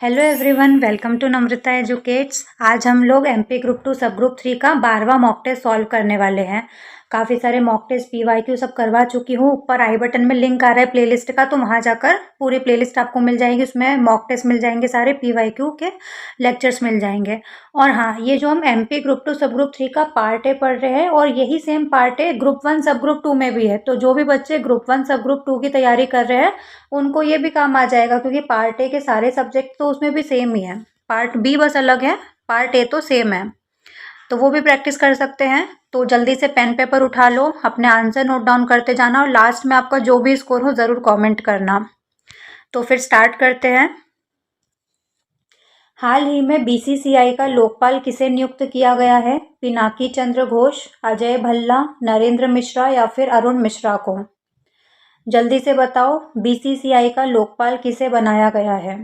Hello everyone, welcome to Namrata educates. आज हम लोग एमपी ग्रुप 2 सब ग्रुप 3 का 12वां मॉक टेस्ट सॉल्व करने वाले हैं। काफ़ी सारे मॉक टेस्ट पीवाईक्यू सब करवा चुकी हूँ। ऊपर आई बटन में लिंक आ रहा है प्लेलिस्ट का, तो वहाँ जाकर पूरी प्लेलिस्ट आपको मिल जाएगी। उसमें मॉक टेस्ट मिल जाएंगे, सारे पीवाईक्यू के लेक्चर्स मिल जाएंगे। और हाँ, ये जो हम एमपी ग्रुप 2 सब ग्रुप 3 का पार्ट ए पढ़ रहे हैं, और यही सेम पार्ट ए ग्रुप 1 सब ग्रुप 2 में भी है। तो जो भी बच्चे ग्रुप 1 सब ग्रुप 2 की तैयारी कर रहे हैं उनको ये भी काम आ जाएगा, क्योंकि पार्ट ए के सारे सब्जेक्ट तो उसमें भी सेम ही है। पार्ट बी बस अलग है, पार्ट ए तो सेम है। तो वो भी प्रैक्टिस कर सकते हैं। तो जल्दी से पेन पेपर उठा लो, अपने आंसर नोट डाउन करते जाना, और लास्ट में आपका जो भी स्कोर हो ज़रूर कमेंट करना। तो फिर स्टार्ट करते हैं। हाल ही में बीसीसीआई का लोकपाल किसे नियुक्त किया गया है? पिनाकी चंद्र घोष, अजय भल्ला, नरेंद्र मिश्रा या फिर अरुण मिश्रा को? जल्दी से बताओ, बीसीसीआई का लोकपाल किसे बनाया गया है?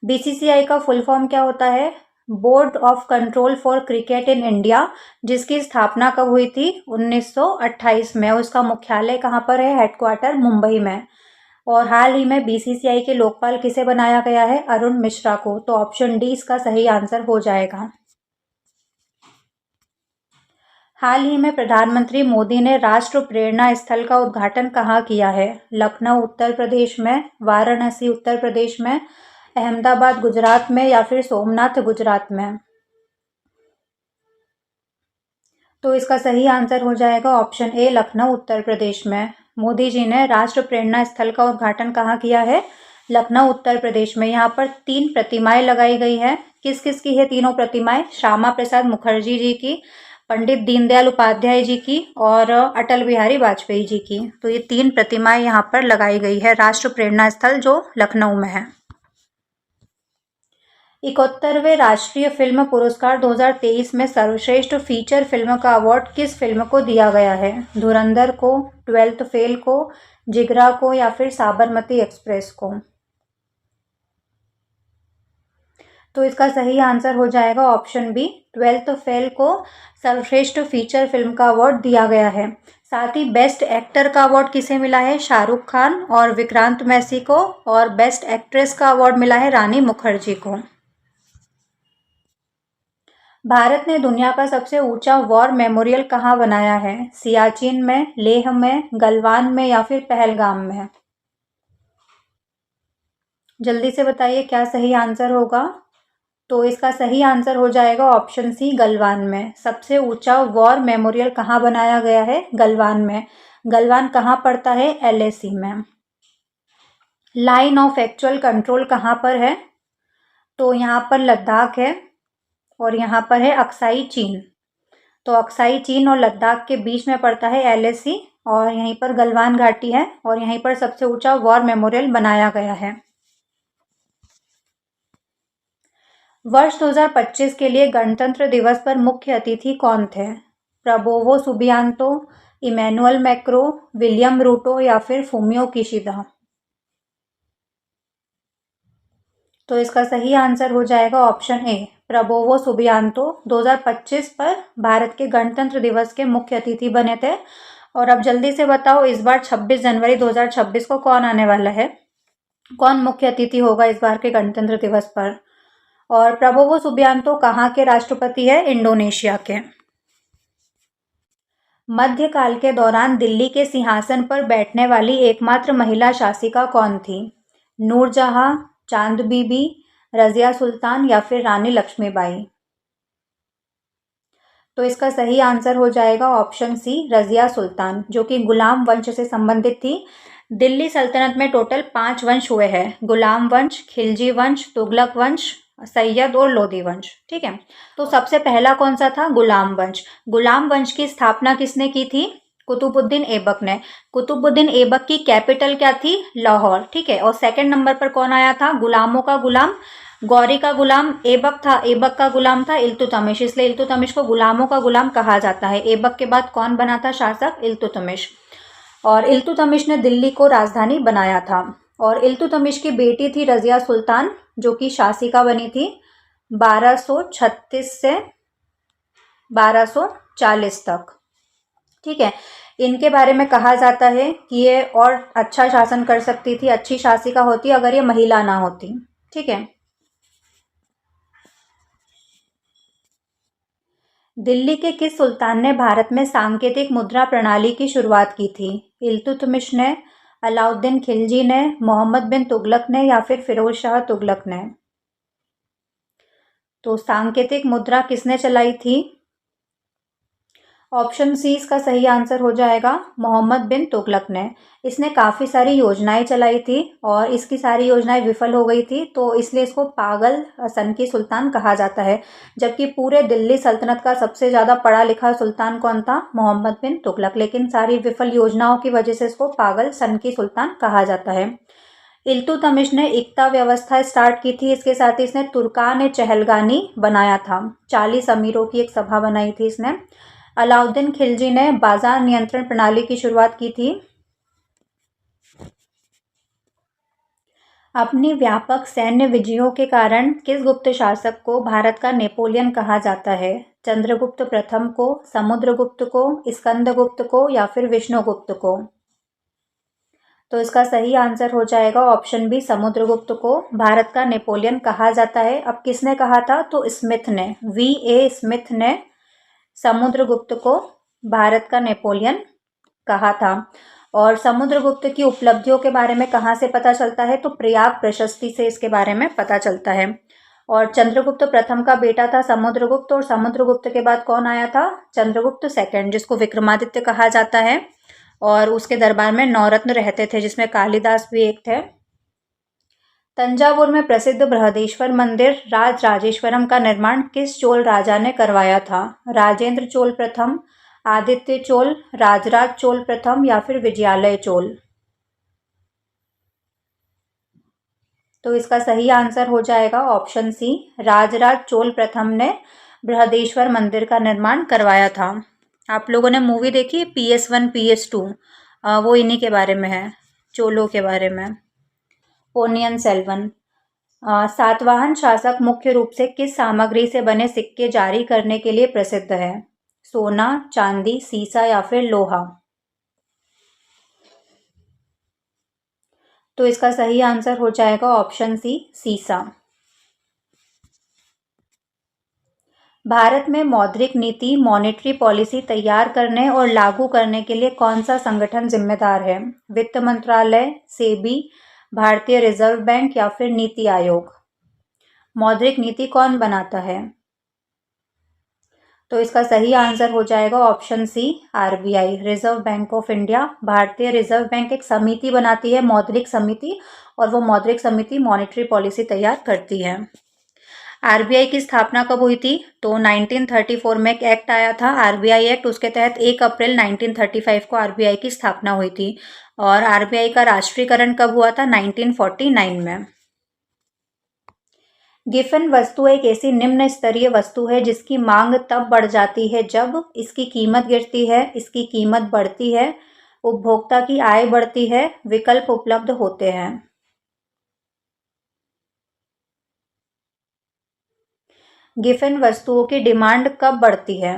बीसीसीआई का फुल फॉर्म क्या होता है? Board of control for cricket in India, जिसकी स्थापना कब हुई थी? 1928 में। उसका मुख्यालय कहाँ पर है? हेडक्वार्टर मुंबई में। और हाल ही में बीसीसीआई के लोकपाल किसे बनाया गया है? अरुण मिश्रा को। तो ऑप्शन डी इसका सही आंसर हो जाएगा। हाल ही में प्रधानमंत्री मोदी ने राष्ट्र प्रेरणा स्थल का उद्घाटन कहाँ किया है? लखनऊ उत्तर प्रदेश में, वाराणसी उत्तर प्रदेश में, अहमदाबाद गुजरात में या फिर सोमनाथ गुजरात में? तो इसका सही आंसर हो जाएगा ऑप्शन ए, लखनऊ उत्तर प्रदेश में। मोदी जी ने राष्ट्र प्रेरणा स्थल का उद्घाटन कहाँ किया है? लखनऊ उत्तर प्रदेश में। यहाँ पर 3 प्रतिमाएं लगाई गई है। किस किस की है तीनों प्रतिमाएं? श्यामा प्रसाद मुखर्जी जी की, पंडित दीनदयाल उपाध्याय जी की और अटल बिहारी वाजपेयी जी की। तो ये 3 प्रतिमाएं यहाँ पर लगाई गई है, राष्ट्र प्रेरणा स्थल जो लखनऊ में है। 71वें राष्ट्रीय फिल्म पुरस्कार 2023 में सर्वश्रेष्ठ फीचर फिल्म का अवार्ड किस फिल्म को दिया गया है? धुरंधर को, ट्वेल्थ फेल को, जिगरा को या फिर साबरमती एक्सप्रेस को? तो इसका सही आंसर हो जाएगा ऑप्शन बी, ट्वेल्थ फेल को सर्वश्रेष्ठ फीचर फिल्म का अवार्ड दिया गया है। साथ ही बेस्ट एक्टर का अवार्ड किसे मिला है? शाहरुख खान और विक्रांत मैसी को। और बेस्ट एक्ट्रेस का अवार्ड मिला है रानी मुखर्जी को। भारत ने दुनिया का सबसे ऊंचा वॉर मेमोरियल कहाँ बनाया है? सियाचिन में, लेह में, गलवान में या फिर पहलगाम में? जल्दी से बताइए क्या सही आंसर होगा। तो इसका सही आंसर हो जाएगा ऑप्शन सी, गलवान में। सबसे ऊंचा वॉर मेमोरियल कहाँ बनाया गया है? गलवान में। गलवान कहाँ पड़ता है? एलएसी में। लाइन ऑफ एक्चुअल कंट्रोल कहाँ पर है? तो यहाँ पर लद्दाख है, और यहाँ पर है अक्साई चीन। तो अक्साई चीन और लद्दाख के बीच में पड़ता है एलएसी, और यहीं पर गलवान घाटी है, और यहीं पर सबसे ऊंचा वॉर मेमोरियल बनाया गया है। वर्ष 2025 के लिए गणतंत्र दिवस पर मुख्य अतिथि कौन थे? Prabowo Subianto, Emmanuel Macron, William Ruto या फिर फूमियो किशिदा? तो इसका सही आंसर हो जाएगा ऑप्शन ए, प्रबोवो सुबियांतो 2025 पर भारत के गणतंत्र दिवस के मुख्य अतिथि बने थे। और अब जल्दी से बताओ, इस बार 26 जनवरी 2026 को कौन आने वाला है? कौन मुख्य अतिथि होगा इस बार के गणतंत्र दिवस पर? और प्रबोवो सुबियांतो कहाँ के राष्ट्रपति है? इंडोनेशिया के। मध्यकाल के दौरान दिल्ली के सिंहासन पर बैठने वाली एकमात्र महिला शासिका कौन थी? नूरजहां, चांद बीबी, रजिया सुल्तान या फिर रानी लक्ष्मीबाई? तो इसका सही आंसर हो जाएगा ऑप्शन सी, रजिया सुल्तान, जो कि गुलाम वंश से संबंधित थी। दिल्ली सल्तनत में टोटल 5 वंश हुए हैं, गुलाम वंश, खिलजी वंश, तुगलक वंश, सैयद और लोधी वंश। ठीक है, तो सबसे पहला कौन सा था? गुलाम वंश। गुलाम वंश की स्थापना किसने की थी? कुतुबुद्दीन ऐबक ने। कुतुबुद्दीन ऐबक की कैपिटल क्या थी? लाहौर। ठीक है, और सेकंड नंबर पर कौन आया था? गुलामों का गुलाम, गौरी का गुलाम ऐबक था। ऐबक का गुलाम था इल्तुतमिश, इसलिए इल्तुतमिश को गुलामों का गुलाम कहा जाता है। ऐबक के बाद कौन बना था शासक? इल्तुतमिश। और इल्तुतमिश ने दिल्ली को राजधानी बनाया था। और इल्तुतमिश की बेटी थी रजिया सुल्तान, जो कि शासिका बनी थी 1236 से 1240 तक। ठीक है, इनके बारे में कहा जाता है कि ये और अच्छा शासन कर सकती थी, अच्छी शासिका होती अगर ये महिला ना होती। ठीक है। दिल्ली के किस सुल्तान ने भारत में सांकेतिक मुद्रा प्रणाली की शुरुआत की थी? इल्तुतमिश ने, अलाउद्दीन खिलजी ने, मोहम्मद बिन तुगलक ने या फिर फिरोज शाह तुगलक ने? तो सांकेतिक मुद्रा किसने चलाई थी? ऑप्शन सी इसका सही आंसर हो जाएगा, मोहम्मद बिन तुगलक ने। इसने काफ़ी सारी योजनाएं चलाई थी और इसकी सारी योजनाएं विफल हो गई थी, तो इसलिए इसको पागल सन की सुल्तान कहा जाता है। जबकि पूरे दिल्ली सल्तनत का सबसे ज़्यादा पढ़ा लिखा सुल्तान कौन था? मोहम्मद बिन तुगलक। लेकिन सारी विफल योजनाओं की वजह से इसको पागल सन की सुल्तान कहा जाता है। इल्तुतमिश ने इक्ता व्यवस्था स्टार्ट की थी, इसके साथ ही इसने तुर्कान चहलगानी बनाया था। 40 अमीरों की एक सभा बनाई थी इसने। अलाउद्दीन खिलजी ने बाजार नियंत्रण प्रणाली की शुरुआत की थी। अपनी व्यापक सैन्य विजयों के कारण किस गुप्त शासक को भारत का नेपोलियन कहा जाता है? चंद्रगुप्त प्रथम को, समुद्रगुप्त को, स्कंदगुप्त को या फिर विष्णुगुप्त को? तो इसका सही आंसर हो जाएगा ऑप्शन बी, समुद्रगुप्त को भारत का नेपोलियन कहा जाता है। अब किसने कहा था? तो स्मिथ ने, V.A. स्मिथ ने समुद्रगुप्त को भारत का नेपोलियन कहा था। और समुद्रगुप्त की उपलब्धियों के बारे में कहाँ से पता चलता है? तो प्रयाग प्रशस्ति से इसके बारे में पता चलता है। और चंद्रगुप्त प्रथम का बेटा था समुद्रगुप्त, और समुद्रगुप्त के बाद कौन आया था? चंद्रगुप्त सेकंड, जिसको विक्रमादित्य कहा जाता है। और उसके दरबार में 9 रत्न रहते थे, जिसमें कालिदास भी एक थे। तंजावुर में प्रसिद्ध बृहदेश्वर मंदिर राजराजेश्वरम का निर्माण किस चोल राजा ने करवाया था? राजेंद्र चोल प्रथम, आदित्य चोल, राजराज चोल प्रथम या फिर विजयालय चोल? तो इसका सही आंसर हो जाएगा ऑप्शन सी, राजराज चोल प्रथम ने बृहदेश्वर मंदिर का निर्माण करवाया था। आप लोगों ने मूवी देखी PS1 PS2? वो इन्हीं के बारे में है, चोलों के बारे में। पोनियन सेल्वन। सातवाहन शासक मुख्य रूप से किस सामग्री से बने सिक्के जारी करने के लिए प्रसिद्ध है? सोना, चांदी, सीसा या फिर लोहा? तो इसका सही आंसर हो जाएगा ऑप्शन सी, सीसा। भारत में मौद्रिक नीति मॉनेटरी पॉलिसी तैयार करने और लागू करने के लिए कौन सा संगठन जिम्मेदार है? वित्त मंत्रालय, सेबी, भारतीय रिजर्व बैंक या फिर नीति आयोग? मौद्रिक नीति कौन बनाता है? तो इसका सही आंसर हो जाएगा option C, RBI, Reserve Bank of India. भारतीय रिजर्व बैंक एक समिति बनाती है, मौद्रिक समिति, और वो मौद्रिक समिति मॉनेटरी पॉलिसी तैयार करती है। RBI की स्थापना कब हुई थी? तो 1934 में एक एक्ट आया था, RBI एक्ट। उसके तहत 1 अप्रैल 1935 को RBI की स्थापना हुई थी। और RBI का राष्ट्रीयकरण कब हुआ था? 1949 में। गिफन वस्तु एक ऐसी निम्न स्तरीय वस्तु है जिसकी मांग तब बढ़ जाती है जब इसकी कीमत गिरती है, इसकी कीमत बढ़ती है, उपभोक्ता की आय बढ़ती है, विकल्प उपलब्ध होते हैं। गिफन वस्तुओं की डिमांड कब बढ़ती है?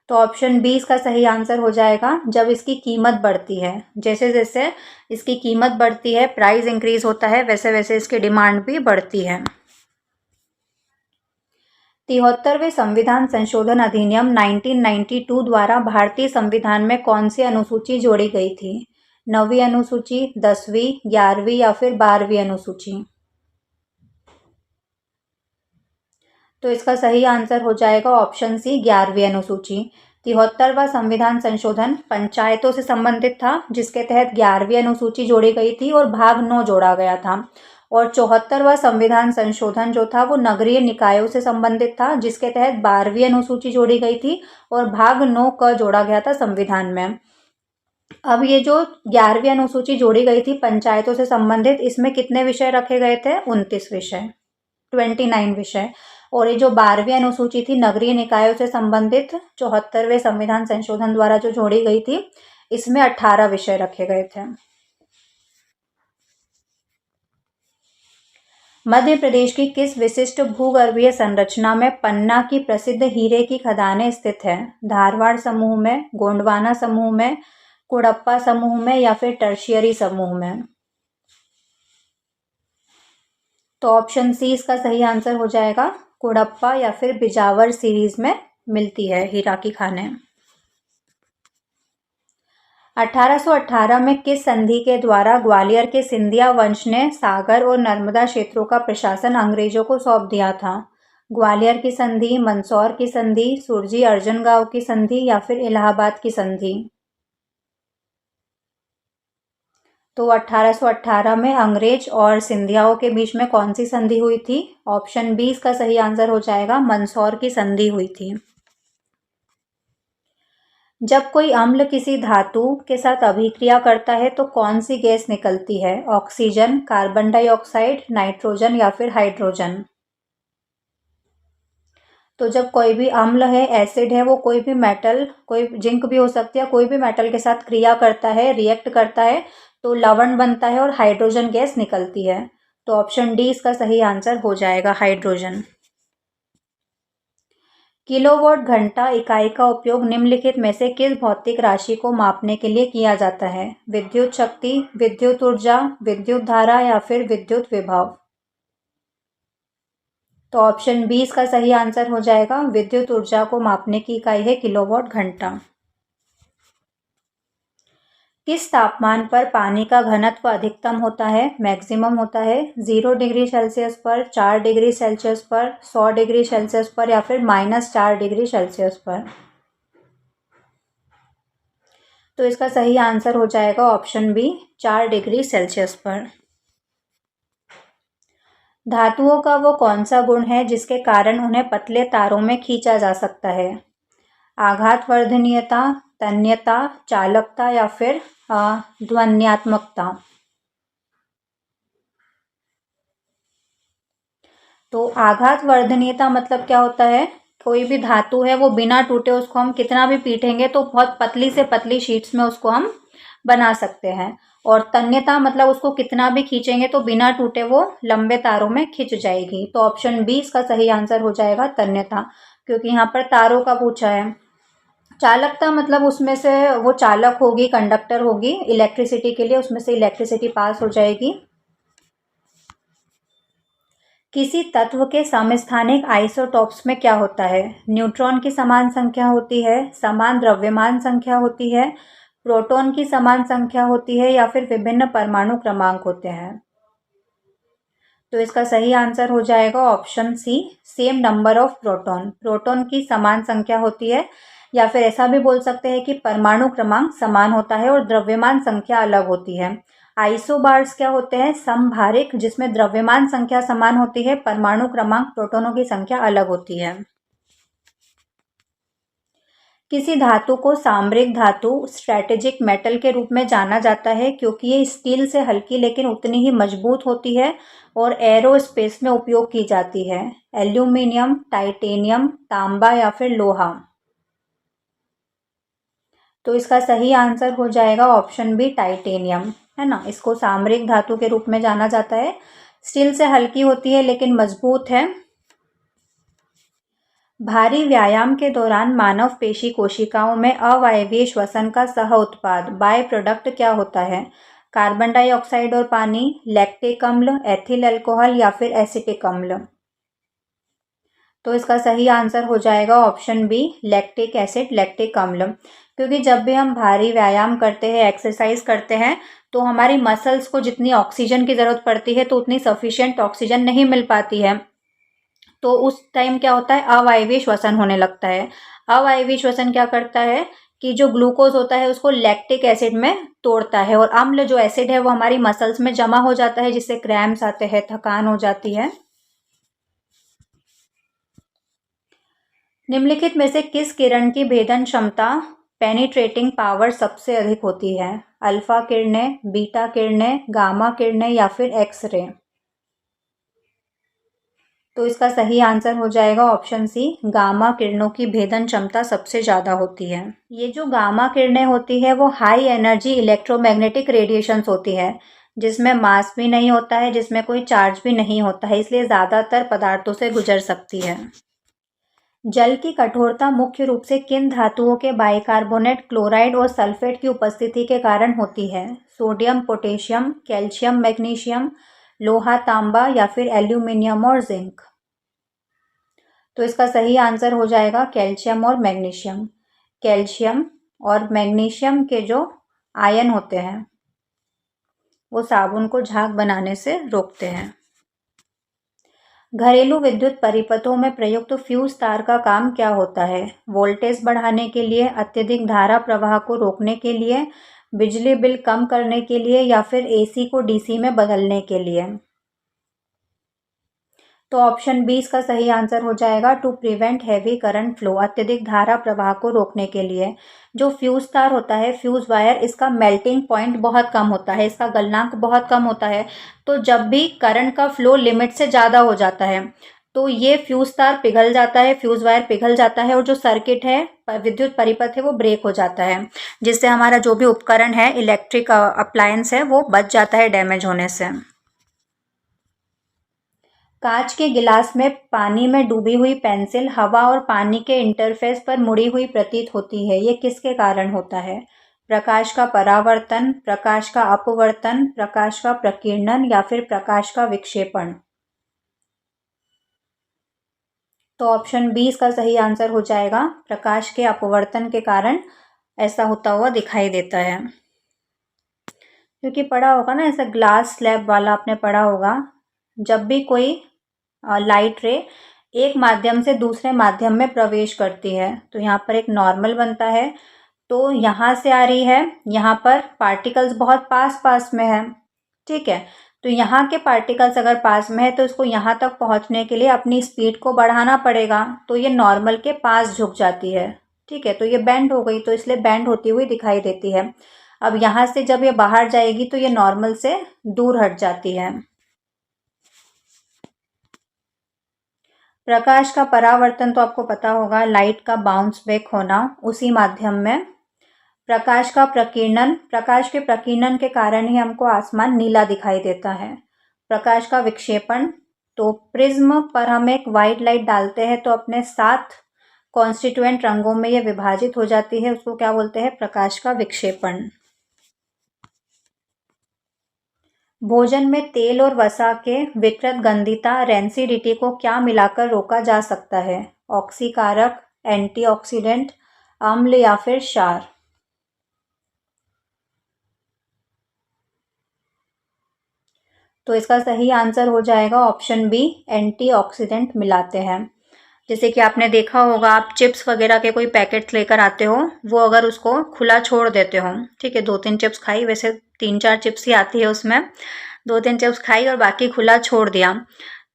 तो ऑप्शन बी इसका सही आंसर हो जाएगा, जब इसकी कीमत बढ़ती है। जैसे जैसे इसकी कीमत बढ़ती है, प्राइस इंक्रीज होता है, वैसे वैसे इसकी डिमांड भी बढ़ती है। 73वें संविधान संशोधन अधिनियम 1992 द्वारा भारतीय संविधान में कौन सी अनुसूची जोड़ी गई थी? 9वीं अनुसूची, 10वीं, 11वीं या फिर 12वीं अनुसूची? तो इसका सही आंसर हो जाएगा ऑप्शन सी, 11वीं अनुसूची। 73वां संविधान संशोधन पंचायतों से संबंधित था, जिसके तहत 11वीं अनुसूची जोड़ी गई थी और भाग 9 जोड़ा गया था। और 74वां संविधान संशोधन जो था वो नगरीय निकायों से संबंधित था, जिसके तहत 12वीं अनुसूची जोड़ी गई थी और भाग 9 क जोड़ा गया था संविधान में। अब ये जो 11वीं अनुसूची जोड़ी गई थी पंचायतों से संबंधित, इसमें कितने विषय रखे गए थे? 29 विषय, 29 विषय। और ये जो 12वीं अनुसूची थी नगरीय निकायों से संबंधित 74वें संविधान संशोधन द्वारा जो जोड़ी गई थी, इसमें 18 विषय रखे गए थे। मध्य प्रदेश की किस विशिष्ट भूगर्भीय संरचना में पन्ना की प्रसिद्ध हीरे की खदानें स्थित हैं? धारवाड़ समूह में, गोंडवाना समूह में, कुड़प्पा समूह में या फिर टर्शियरी समूह में? तो ऑप्शन सी इसका सही आंसर हो जाएगा। कुड़प्पा या फिर बिजावर सीरीज में मिलती है हीरा की खानें। 1818 में किस संधि के द्वारा ग्वालियर के सिंधिया वंश ने सागर और नर्मदा क्षेत्रों का प्रशासन अंग्रेजों को सौंप दिया था? ग्वालियर की संधि, मंदसौर की संधि, सुरजी अर्जन गांव की संधि या फिर इलाहाबाद की संधि? तो 1818 में अंग्रेज और सिंधियाओं के बीच में कौन सी संधि हुई थी? ऑप्शन बी इसका सही आंसर हो जाएगा। मंदसौर की संधि हुई थी। जब कोई अम्ल किसी धातु के साथ अभिक्रिया करता है तो कौन सी गैस निकलती है? ऑक्सीजन, कार्बन डाइऑक्साइड, नाइट्रोजन या फिर हाइड्रोजन? तो जब कोई भी अम्ल है, एसिड है, वो कोई भी मेटल, कोई जिंक भी हो सकती है, कोई भी मेटल के साथ क्रिया करता है, रिएक्ट करता है, तो लवण बनता है और हाइड्रोजन गैस निकलती है। तो ऑप्शन डी इसका सही आंसर हो जाएगा, हाइड्रोजन। किलोवाट घंटा इकाई का उपयोग निम्नलिखित में से किस भौतिक राशि को मापने के लिए किया जाता है? विद्युत शक्ति, विद्युत ऊर्जा, विद्युत धारा या फिर विद्युत विभव? तो ऑप्शन बी इसका सही आंसर हो जाएगा। विद्युत ऊर्जा को मापने की इकाई है किलोवाट घंटा। किस तापमान पर पानी का घनत्व अधिकतम होता है, मैक्सिमम होता है? 0 डिग्री सेल्सियस पर, 4 डिग्री सेल्सियस पर, 100 डिग्री सेल्सियस पर या फिर -4 डिग्री सेल्सियस पर? तो इसका सही आंसर हो जाएगा ऑप्शन बी, 4 डिग्री सेल्सियस पर। धातुओं का वो कौन सा गुण है जिसके कारण उन्हें पतले तारों में खींचा जा सकता है? आघात वर्धनीयता, तन्यता, चालकता या फिर ध्वन्यात्मकता? तो आघात वर्धनीयता मतलब क्या होता है? कोई भी धातु है वो बिना टूटे उसको हम कितना भी पीटेंगे तो बहुत पतली से पतली शीट्स में उसको हम बना सकते हैं। और तन्यता मतलब उसको कितना भी खींचेंगे तो बिना टूटे वो लंबे तारों में खिंच जाएगी। तो ऑप्शन बी इसका सही आंसर हो जाएगा, तन्यता, क्योंकि यहाँ पर तारों का पूछा है। चालकता मतलब उसमें से वो चालक होगी, कंडक्टर होगी इलेक्ट्रिसिटी के लिए, उसमें से इलेक्ट्रिसिटी पास हो जाएगी। किसी तत्व के समस्थानिक आइसोटॉप्स में क्या होता है? न्यूट्रॉन की समान संख्या होती है, समान द्रव्यमान संख्या होती है, प्रोटॉन की समान संख्या होती है या फिर विभिन्न परमाणु क्रमांक होते हैं? तो इसका सही आंसर हो जाएगा option C, same number of proton. Proton की समान संख्या होती है, या फिर ऐसा भी बोल सकते हैं कि परमाणु क्रमांक समान होता है और द्रव्यमान संख्या अलग होती है। आइसोबार्स क्या होते हैं? समभारिक, जिसमें द्रव्यमान संख्या समान होती है, परमाणु क्रमांक प्रोटॉनों की संख्या अलग होती है। किसी धातु को सामरिक धातु, स्ट्रैटेजिक मेटल के रूप में जाना जाता है क्योंकि ये स्टील से हल्की लेकिन उतनी ही मजबूत होती है और एरोस्पेस में उपयोग की जाती है। एल्यूमिनियम, टाइटेनियम, तांबा या फिर लोहा? तो इसका सही आंसर हो जाएगा ऑप्शन बी, टाइटेनियम, है ना। इसको सामरिक धातु के रूप में जाना जाता है। स्टील से हल्की होती है लेकिन मजबूत है। भारी व्यायाम के दौरान मानव पेशी कोशिकाओं में अवायवीय श्वसन का सह उत्पाद, बाय प्रोडक्ट क्या होता है? कार्बन डाइऑक्साइड और पानी, लैक्टिक अम्ल, एथिल अल्कोहल या फिर एसिटिक अम्ल? तो इसका सही आंसर हो जाएगा option B, lactic acid, lactic अम्ल, क्योंकि जब भी हम भारी व्यायाम करते हैं, एक्सरसाइज करते हैं, तो हमारी मसल्स को जितनी ऑक्सीजन की ज़रूरत पड़ती है तो उतनी सफिशिएंट ऑक्सीजन नहीं मिल पाती है। तो उस टाइम क्या होता है? अवायवीय श्वसन होने लगता है। अवायवीय श्वसन क्या करता है कि जो ग्लूकोज होता है उसको लैक्टिक एसिड में तोड़ता है, और अम्ल जो एसिड है वो हमारी मसल्स में जमा हो जाता है, जिससे क्रैम्प्स आते हैं, थकान हो जाती है। निम्नलिखित में से किस किरण की भेदन क्षमता, पेनिट्रेटिंग पावर सबसे अधिक होती है? अल्फा किरणें, बीटा किरणें, गामा किरणें या फिर एक्स रे? तो इसका सही आंसर हो जाएगा ऑप्शन सी, गामा किरणों की भेदन क्षमता सबसे ज़्यादा होती है। ये जो गामा किरणें होती है वो हाई एनर्जी इलेक्ट्रोमैग्नेटिक रेडिएशंस होती है, जिसमें मास भी नहीं होता है, जिसमें कोई चार्ज भी नहीं होता है, इसलिए ज़्यादातर पदार्थों से गुजर सकती है। जल की कठोरता मुख्य रूप से किन धातुओं के बाइकार्बोनेट, क्लोराइड और सल्फेट की उपस्थिति के कारण होती है? सोडियम, पोटेशियम, कैल्शियम, मैग्नीशियम, लोहा, तांबा या फिर एल्यूमिनियम और जिंक? तो इसका सही आंसर हो जाएगा कैल्शियम और मैग्नीशियम। कैल्शियम और मैग्नीशियम के जो आयन होते हैं वो साबुन को झाग बनाने से रोकते हैं। घरेलू विद्युत परिपथों में प्रयुक्त फ्यूज तार का काम क्या होता है? वोल्टेज बढ़ाने के लिए, अत्यधिक धारा प्रवाह को रोकने के लिए, बिजली बिल कम करने के लिए या फिर एसी को डीसी में बदलने के लिए? तो ऑप्शन बी इसका सही आंसर हो जाएगा, to prevent heavy current flow, अत्यधिक धारा प्रवाह को रोकने के लिए। जो फ्यूज तार होता है, फ्यूज वायर, इसका मेल्टिंग पॉइंट बहुत कम होता है, इसका गलनांक बहुत कम होता है। तो जब भी करंट का फ्लो लिमिट से ज़्यादा हो जाता है तो ये फ्यूज तार पिघल जाता है, फ्यूज वायर पिघल जाता है और जो सर्किट है, विद्युत परिपथ है, वो ब्रेक हो जाता है, जिससे हमारा जो भी उपकरण है, इलेक्ट्रिक अप्लायंस है, वो बच जाता है डैमेज होने से। कांच के गिलास में पानी में डूबी हुई पेंसिल हवा और पानी के इंटरफेस पर मुड़ी हुई प्रतीत होती है, ये किसके कारण होता है? प्रकाश का परावर्तन, प्रकाश का अपवर्तन, प्रकाश का प्रकीर्णन या फिर प्रकाश का विक्षेपण? तो ऑप्शन बी इसका सही आंसर हो जाएगा, प्रकाश के अपवर्तन के कारण ऐसा होता हुआ दिखाई देता है। क्योंकि पढ़ा होगा ना, ऐसा ग्लास स्लैब वाला आपने पढ़ा होगा, जब भी कोई लाइट रे एक माध्यम से दूसरे माध्यम में प्रवेश करती है तो यहाँ पर एक नॉर्मल बनता है। तो यहाँ से आ रही है, यहाँ पर पार्टिकल्स बहुत पास पास में है, ठीक है। तो यहाँ के पार्टिकल्स अगर पास में है तो इसको यहाँ तक पहुँचने के लिए अपनी स्पीड को बढ़ाना पड़ेगा, तो ये नॉर्मल के पास झुक जाती है, ठीक है। तो ये बेंड हो गई, तो इसलिए बेंड होती हुई दिखाई देती है। अब यहाँ से जब ये बाहर जाएगी तो ये नॉर्मल से दूर हट जाती है। प्रकाश का परावर्तन तो आपको पता होगा, लाइट का बाउंस बैक होना उसी माध्यम में। प्रकाश का प्रकीर्णन, प्रकाश के प्रकीर्णन के कारण ही हमको आसमान नीला दिखाई देता है। प्रकाश का विक्षेपण, तो प्रिज्म पर हम एक वाइट लाइट डालते हैं तो अपने 7 कॉन्स्टिट्यूएंट रंगों में ये विभाजित हो जाती है, उसको क्या बोलते हैं? प्रकाश का विक्षेपण। भोजन में तेल और वसा के विकृत गंधिता रेंसिडिटी को क्या मिलाकर रोका जा सकता है? ऑक्सीकारक, एंटीऑक्सीडेंट, अम्ल या फिर क्षार? तो इसका सही आंसर हो जाएगा ऑप्शन बी, एंटीऑक्सीडेंट मिलाते हैं। जैसे कि आपने देखा होगा, आप चिप्स वगैरह के कोई पैकेट्स लेकर आते हो, वो अगर उसको खुला छोड़ देते हो, ठीक है, 2-3 चिप्स खाई, वैसे 3-4 चिप्स ही आती है उसमें, 2-3 चिप्स खाई और बाकी खुला छोड़ दिया,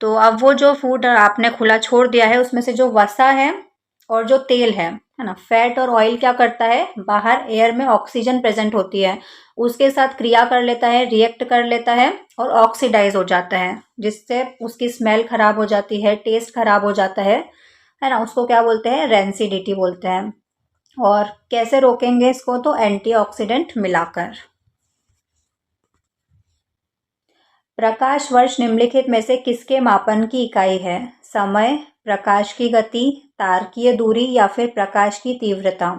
तो अब वो जो फूड आपने खुला छोड़ दिया है उसमें से जो वसा है और जो तेल है ना, फैट और ऑयल क्या करता है, बाहर एयर में ऑक्सीजन प्रेजेंट होती है, उसके साथ क्रिया कर लेता है, रिएक्ट कर लेता है और ऑक्सीडाइज हो जाता है, जिससे उसकी स्मेल खराब हो जाती है, टेस्ट खराब हो जाता है ना। उसको क्या बोलते हैं? रेंसिडिटी बोलते हैं। और कैसे रोकेंगे इसको? तो एंटीऑक्सीडेंट मिलाकर। प्रकाश वर्ष निम्नलिखित में से किसके मापन की इकाई है? समय, प्रकाश की गति, तारकीय दूरी या फिर प्रकाश की तीव्रता?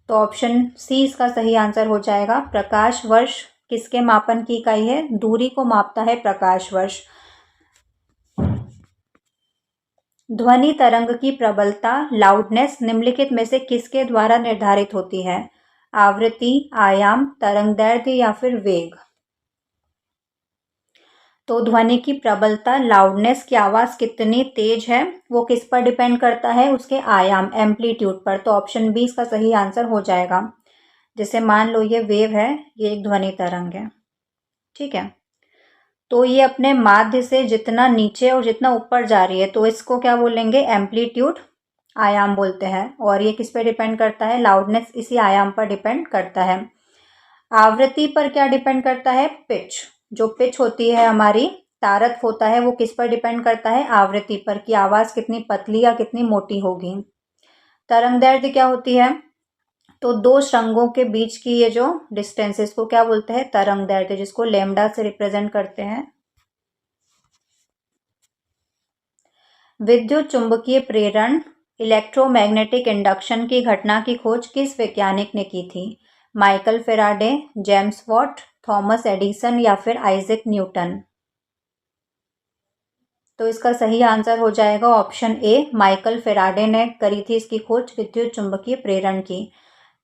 तो ऑप्शन सी इसका सही आंसर हो जाएगा, प्रकाश वर्ष किसके मापन की इकाई है? दूरी को मापता है प्रकाश वर्ष। ध्वनि तरंग की प्रबलता, लाउडनेस, निम्नलिखित में से किसके द्वारा निर्धारित होती है? आवृत्ति, आयाम, तरंगदैर्ध्य या फिर वेग? तो ध्वनि की प्रबलता, लाउडनेस की आवाज़ कितनी तेज है, वो किस पर डिपेंड करता है? उसके आयाम, एम्पलीट्यूड पर। तो ऑप्शन बी इसका सही आंसर हो जाएगा। जैसे मान लो ये वेव है, ये एक ध्वनि तरंग है, ठीक है, तो ये अपने माध्य से जितना नीचे और जितना ऊपर जा रही है तो इसको क्या बोलेंगे? एम्पलीट्यूड, आयाम बोलते हैं। और ये किस पे डिपेंड करता है? लाउडनेस इसी आयाम पर डिपेंड करता है। आवृत्ति पर क्या डिपेंड करता है? पिच, जो पिच होती है हमारी, तारत होता है, वो किस पर डिपेंड करता है? आवृत्ति पर, कि आवाज़ कितनी पतली या कितनी मोटी होगी। तरंगदैर्ध्य क्या होती है? तो 2 श्रृंगों के बीच की ये जो डिस्टेंस, इसको क्या बोलते हैं? तरंगदैर्ध्य, जिसको लैम्डा से रिप्रेजेंट करते हैं। विद्युत चुंबकीय प्रेरण, इलेक्ट्रोमैग्नेटिक इंडक्शन की घटना की खोज किस वैज्ञानिक ने की थी? Michael Faraday, James Watt, Thomas Edison या फिर आइजैक न्यूटन। तो इसका सही आंसर हो जाएगा ऑप्शन ए, माइकल फेराडे ने करी थी इसकी खोज, विद्युत चुंबकीय प्रेरण की।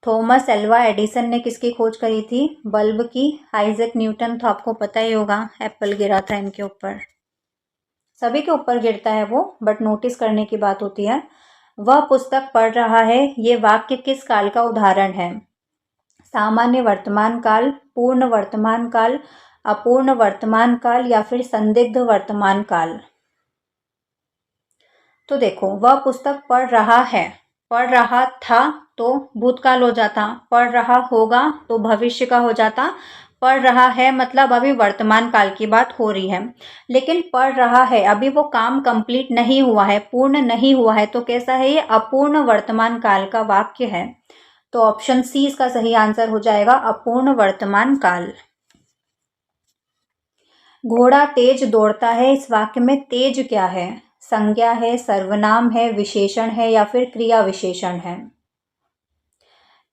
थॉमस एल्वा एडिसन ने किसकी खोज करी थी? बल्ब की। आइजैक न्यूटन तो आपको पता ही होगा, एप्पल गिरा था इनके ऊपर, सभी के ऊपर गिरता है वो, बट नोटिस करने की बात होती है। वह पुस्तक पढ़ रहा है, ये वाक्य किस काल का उदाहरण है? सामान्य वर्तमान काल, पूर्ण वर्तमान काल, अपूर्ण वर्तमान काल या फिर संदिग्ध वर्तमान काल। तो देखो, वह पुस्तक पढ़ रहा है, पढ़ रहा था तो भूतकाल हो जाता, पढ़ रहा होगा तो भविष्य का हो जाता, पढ़ रहा है मतलब अभी वर्तमान काल की बात हो रही है। लेकिन पढ़ रहा है, अभी वो काम कंप्लीट नहीं हुआ है, पूर्ण नहीं हुआ है, तो कैसा है ये? अपूर्ण वर्तमान काल का वाक्य है। तो ऑप्शन सी इसका सही आंसर हो जाएगा, अपूर्ण वर्तमान काल। घोड़ा तेज दौड़ता है, इस वाक्य में तेज क्या है? संज्ञा है, सर्वनाम है, विशेषण है या फिर क्रिया विशेषण है?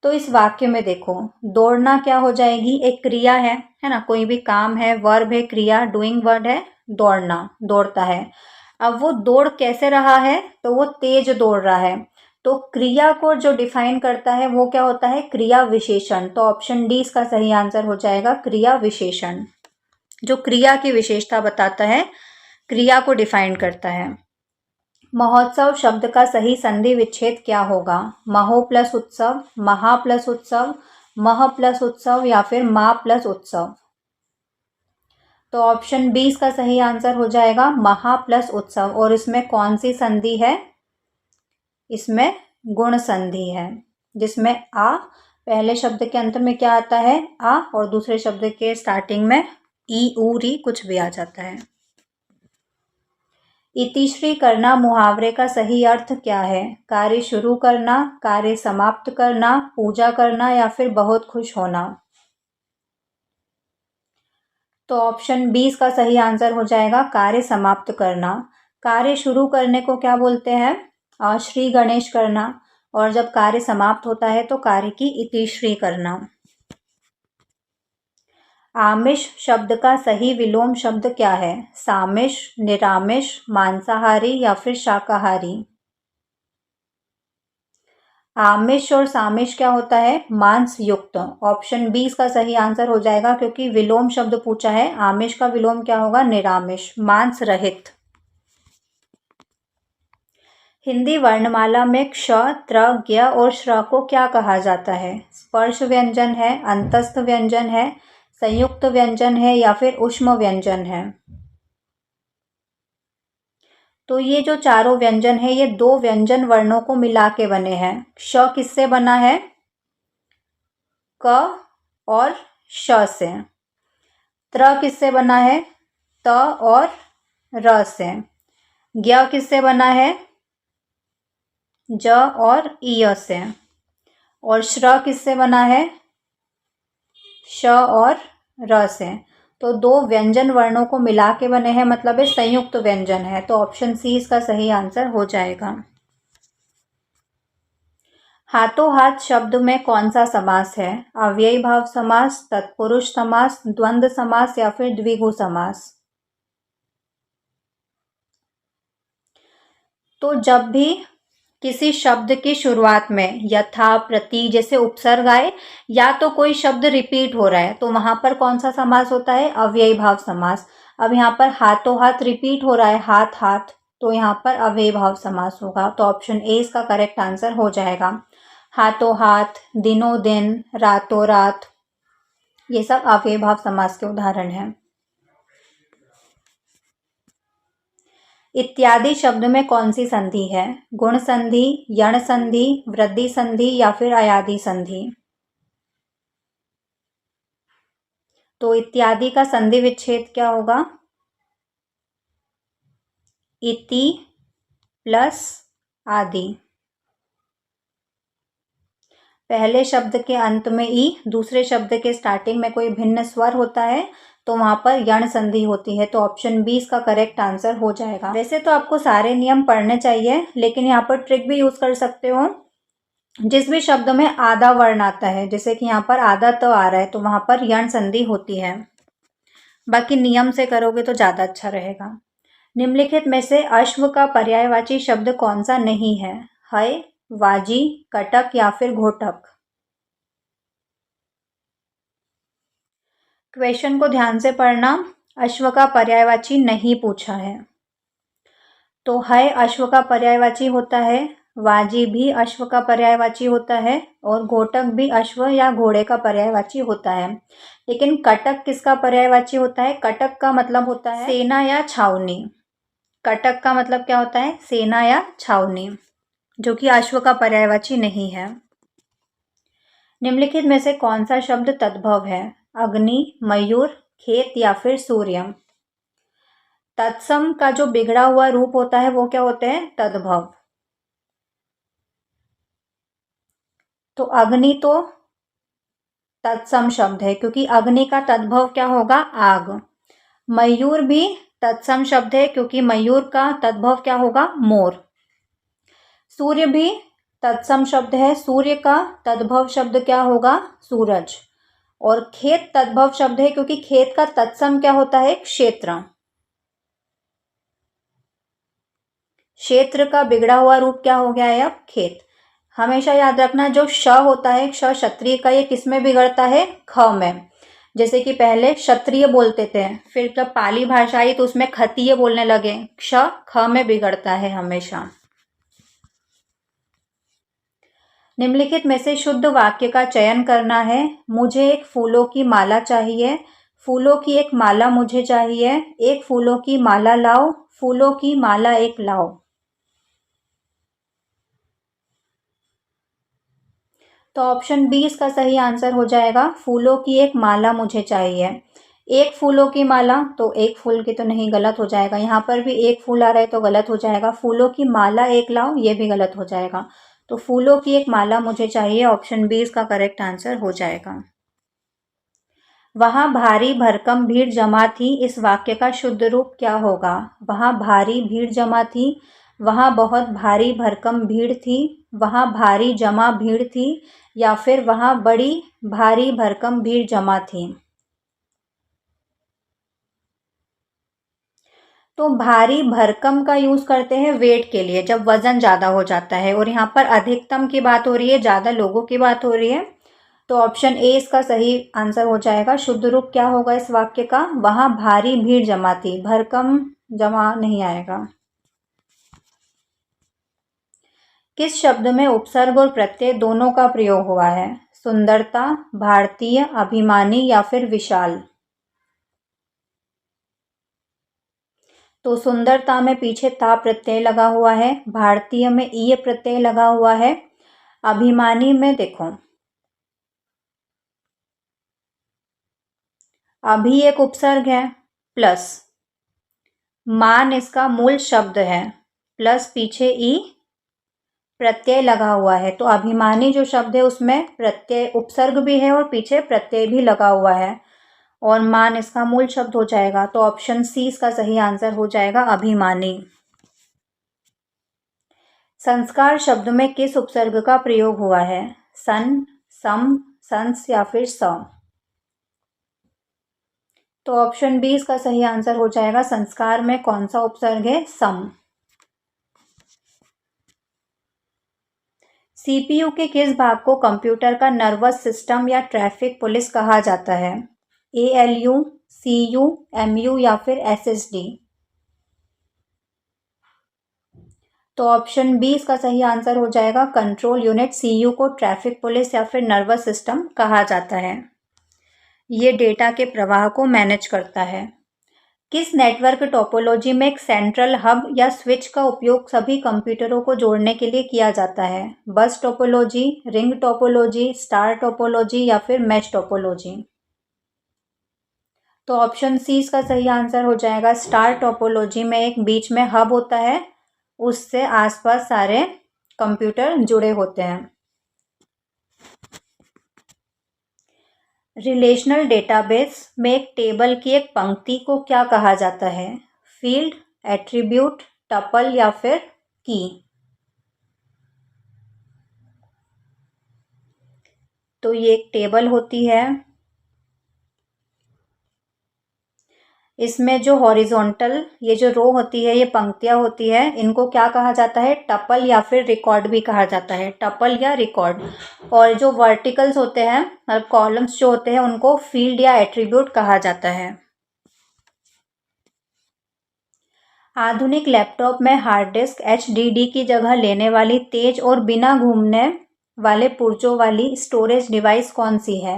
तो इस वाक्य में देखो, दौड़ना क्या हो जाएगी? एक क्रिया है ना, कोई भी काम है, वर्ब है, क्रिया, डूइंग वर्ड है, दौड़ना, दौड़ता है। अब वो दौड़ कैसे रहा है? तो वो तेज दौड़ रहा है। तो क्रिया को जो डिफाइन करता है वो क्या होता है? क्रिया विशेषण। तो ऑप्शन डी इसका सही आंसर हो जाएगा, क्रिया विशेषण, जो क्रिया की विशेषता बताता है, क्रिया को डिफाइन करता है। महोत्सव शब्द का सही संधि विच्छेद क्या होगा? महो प्लस उत्सव, महा प्लस उत्सव, मह प्लस उत्सव या फिर मा प्लस उत्सव? तो ऑप्शन बी इसका सही आंसर हो जाएगा, महा प्लस उत्सव। और इसमें कौन सी संधि है? इसमें गुण संधि है, जिसमें आ पहले शब्द के अंत में क्या आता है? आ, और दूसरे शब्द के स्टार्टिंग में ई, ऊ, री कुछ भी आ जाता है। इतिश्री करना मुहावरे का सही अर्थ क्या है? कार्य शुरू करना, कार्य समाप्त करना, पूजा करना या फिर बहुत खुश होना? तो ऑप्शन बी इसका सही आंसर हो जाएगा, कार्य समाप्त करना। कार्य शुरू करने को क्या बोलते हैं? श्री गणेश करना। और जब कार्य समाप्त होता है तो कार्य की इतिश्री करना। आमिष शब्द का सही विलोम शब्द क्या है? सामिष, निरामिष, मांसाहारी या फिर शाकाहारी? आमिष और सामिष क्या होता है? मांस युक्त। ऑप्शन बी इसका सही आंसर हो जाएगा, क्योंकि विलोम शब्द पूछा है। आमिष का विलोम क्या होगा? निरामिष, मांस रहित। हिंदी वर्णमाला में क्ष, त्र, ज्ञ और श्र को क्या कहा जाता है? स्पर्श व्यंजन है, अंतस्थ व्यंजन है, संयुक्त व्यंजन है या फिर ऊष्म व्यंजन है? तो ये जो चारों व्यंजन है, ये दो व्यंजन वर्णों को मिला के बने हैं। क्ष किससे बना है? क और श से। त्र किससे बना है? त और र से। ज्ञ किससे बना है? ज और इ से। और श्र किससे बना है? श और र से। तो दो व्यंजन वर्णों को मिला के बने हैं, मतलब ये संयुक्त व्यंजन है। तो ऑप्शन सी इसका सही आंसर हो जाएगा। हाथों हाथ शब्द में कौन सा समास है? अव्ययी भाव समास, तत्पुरुष समास, द्वंद्व समास या फिर द्विगु समास? तो जब भी किसी शब्द की शुरुआत में यथा, प्रति जैसे उपसर्ग आए, या तो कोई शब्द रिपीट हो रहा है, तो वहां पर कौन सा समास होता है? अव्ययी भाव समास। अब यहाँ पर हाथों हाथ रिपीट हो रहा है, हाथ हाथ, तो यहाँ पर अव्ययी भाव समास होगा। तो ऑप्शन ए इसका करेक्ट आंसर हो जाएगा। हाथों हाथ, दिनों दिन, रातों रात, ये सब अव्ययी भाव समास के उदाहरण हैं। इत्यादि शब्द में कौन सी संधि है? गुण संधि, यण संधि, वृद्धि संधि या फिर अयादि संधि? तो इत्यादि का संधि विच्छेद क्या होगा? इति प्लस आदि। पहले शब्द के अंत में ई, दूसरे शब्द के स्टार्टिंग में कोई भिन्न स्वर होता है, तो वहां पर यण संधि होती है। तो ऑप्शन बी इसका करेक्ट आंसर हो जाएगा। वैसे तो आपको सारे नियम पढ़ने चाहिए, लेकिन यहाँ पर ट्रिक भी यूज कर सकते हो। जिस भी शब्द में आधा वर्ण आता है, जैसे कि यहाँ पर आधा तो आ रहा है, तो वहाँ पर यण संधि होती है। बाकी नियम से करोगे तो ज़्यादा अच्छा रहेगा। निम्नलिखित में से अश्व का पर्यायवाची शब्द कौन सा नहीं है? हय, वाजी, कटक या फिर घोटक? क्वेश्चन को ध्यान से पढ़ना। अश्व का पर्यायवाची नहीं पूछा है। तो हय अश्व का पर्यायवाची होता है, वाजी भी अश्व का पर्यायवाची होता है और घोटक भी अश्व या घोड़े का पर्यायवाची होता है। लेकिन कटक किसका पर्यायवाची होता है? कटक का मतलब होता है सेना या छावनी। कटक का मतलब क्या होता है? सेना या छावनी, जो कि अश्व का पर्यायवाची नहीं है। निम्नलिखित में से कौन सा शब्द तद्भव है? अग्नि, मयूर, खेत या फिर सूर्य? तत्सम का जो बिगड़ा हुआ रूप होता है वो क्या होते हैं? तद्भव। तो अग्नि तो तत्सम शब्द है, क्योंकि अग्नि का तद्भव क्या होगा? आग। मयूर भी तत्सम शब्द है, क्योंकि मयूर का तद्भव क्या होगा? मोर। सूर्य भी तत्सम शब्द है, सूर्य का तद्भव शब्द क्या होगा? सूरज। और खेत तद्भव शब्द है, क्योंकि खेत का तत्सम क्या होता है? क्षेत्र। क्षेत्र का बिगड़ा हुआ रूप क्या हो गया है अब? खेत। हमेशा याद रखना, जो श होता है, क्ष क्षत्रिय का, ये किस में बिगड़ता है? ख में। जैसे कि पहले क्षत्रिय बोलते थे, फिर जब पाली भाषा आई तो उसमें खतीय बोलने लगे। क्ष ख में बिगड़ता है हमेशा। निम्नलिखित में से शुद्ध वाक्य का चयन करना है। मुझे एक फूलों की माला चाहिए, फूलों की एक माला मुझे चाहिए, एक फूलों की माला लाओ, फूलों की माला एक लाओ। तो ऑप्शन बी इसका सही आंसर हो जाएगा, फूलों की एक माला मुझे चाहिए। एक फूलों की माला, तो एक फूल की तो नहीं, गलत हो जाएगा। यहाँ पर भी एक फूल आ रहा है तो गलत हो जाएगा। फूलों की माला एक लाओ, ये भी गलत हो जाएगा। तो फूलों की एक माला मुझे चाहिए, ऑप्शन बी इसका करेक्ट आंसर हो जाएगा। वहाँ भारी भरकम भीड़ जमा थी, इस वाक्य का शुद्ध रूप क्या होगा? वहाँ भारी भीड़ जमा थी, वहाँ बहुत भारी भरकम भीड़ थी, वहाँ भारी जमा भीड़ थी, या फिर वहाँ बड़ी भारी भरकम भीड़ जमा थी? तो भारी भरकम का यूज करते हैं वेट के लिए, जब वजन ज़्यादा हो जाता है, और यहाँ पर अधिकतम की बात हो रही है, ज़्यादा लोगों की बात हो रही है। तो ऑप्शन ए इसका सही आंसर हो जाएगा। शुद्ध रूप क्या होगा इस वाक्य का? वहाँ भारी भीड़ जमा थी, भरकम जमा नहीं आएगा। किस शब्द में उपसर्ग और प्रत्यय दोनों का प्रयोग हुआ है? सुंदरता, भारतीय, अभिमानी या फिर विशाल? तो सुंदरता में पीछे ता प्रत्यय लगा हुआ है, भारतीय में ईय प्रत्यय लगा हुआ है, अभिमानी में देखो अभी एक उपसर्ग है, प्लस मान इसका मूल शब्द है, प्लस पीछे ई प्रत्यय लगा हुआ है। तो अभिमानी जो शब्द है उसमें प्रत्यय उपसर्ग भी है और पीछे प्रत्यय भी लगा हुआ है, और मान इसका मूल शब्द हो जाएगा। तो ऑप्शन सी इसका सही आंसर हो जाएगा, अभिमानी। संस्कार शब्द में किस उपसर्ग का प्रयोग हुआ है? सन, सम, संस या फिर स? तो ऑप्शन बी इसका सही आंसर हो जाएगा। संस्कार में कौन सा उपसर्ग है? सम। सीपीयू के किस भाग को कंप्यूटर का नर्वस सिस्टम या ट्रैफिक पुलिस कहा जाता है? एएलयू, सीयू, एमयू या फिर एसएसडी? तो ऑप्शन बी इसका सही आंसर हो जाएगा। Control unit. सीयू को ट्रैफिक पुलिस या फिर नर्वस सिस्टम कहा जाता है। ये डेटा के प्रवाह को मैनेज करता है। किस नेटवर्क टोपोलॉजी में एक सेंट्रल हब या स्विच का उपयोग सभी कंप्यूटरों को जोड़ने के लिए किया जाता है? बस topology, ring topology, star topology या फिर मैश टोपोलॉजी? तो ऑप्शन सी इसका सही आंसर हो जाएगा। स्टार टोपोलॉजी में एक बीच में हब होता है, उससे आसपास सारे कंप्यूटर जुड़े होते हैं। रिलेशनल डेटाबेस में एक टेबल की एक पंक्ति को क्या कहा जाता है? फील्ड, एट्रीब्यूट, टपल या फिर की? तो ये एक टेबल होती है। इसमें जो हॉरिजॉन्टल ये जो रो होती है, ये पंक्तियाँ होती है, इनको क्या कहा जाता है? टपल या फिर रिकॉर्ड भी कहा जाता है, टपल या रिकॉर्ड। और जो वर्टिकल्स होते हैं मतलब कॉलम्स जो होते हैं, उनको फील्ड या एट्रीब्यूट कहा जाता है। आधुनिक लैपटॉप में हार्ड डिस्क HDD की जगह लेने वाली तेज और बिना घूमने वाले पुर्जों वाली स्टोरेज डिवाइस कौन सी है?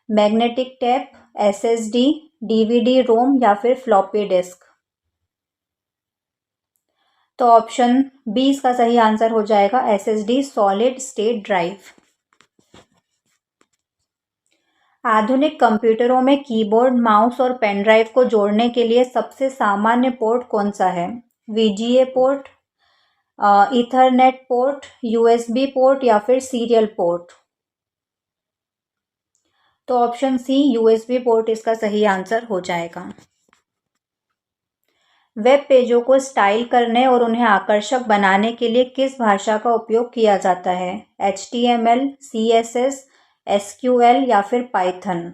मैग्नेटिक टेप, SSD, DVD रोम या फिर फ्लॉपी डिस्क? तो ऑप्शन बी इसका सही आंसर हो जाएगा, SSD सॉलिड स्टेट ड्राइव। आधुनिक कंप्यूटरों में कीबोर्ड, माउस और पेन ड्राइव को जोड़ने के लिए सबसे सामान्य पोर्ट कौन सा है? VGA port, Ethernet port, USB port या फिर सीरियल पोर्ट? तो ऑप्शन सी USB पोर्ट इसका सही आंसर हो जाएगा। वेब पेजों को स्टाइल करने और उन्हें आकर्षक बनाने के लिए किस भाषा का उपयोग किया जाता है? HTML, CSS, SQL या फिर पाइथन?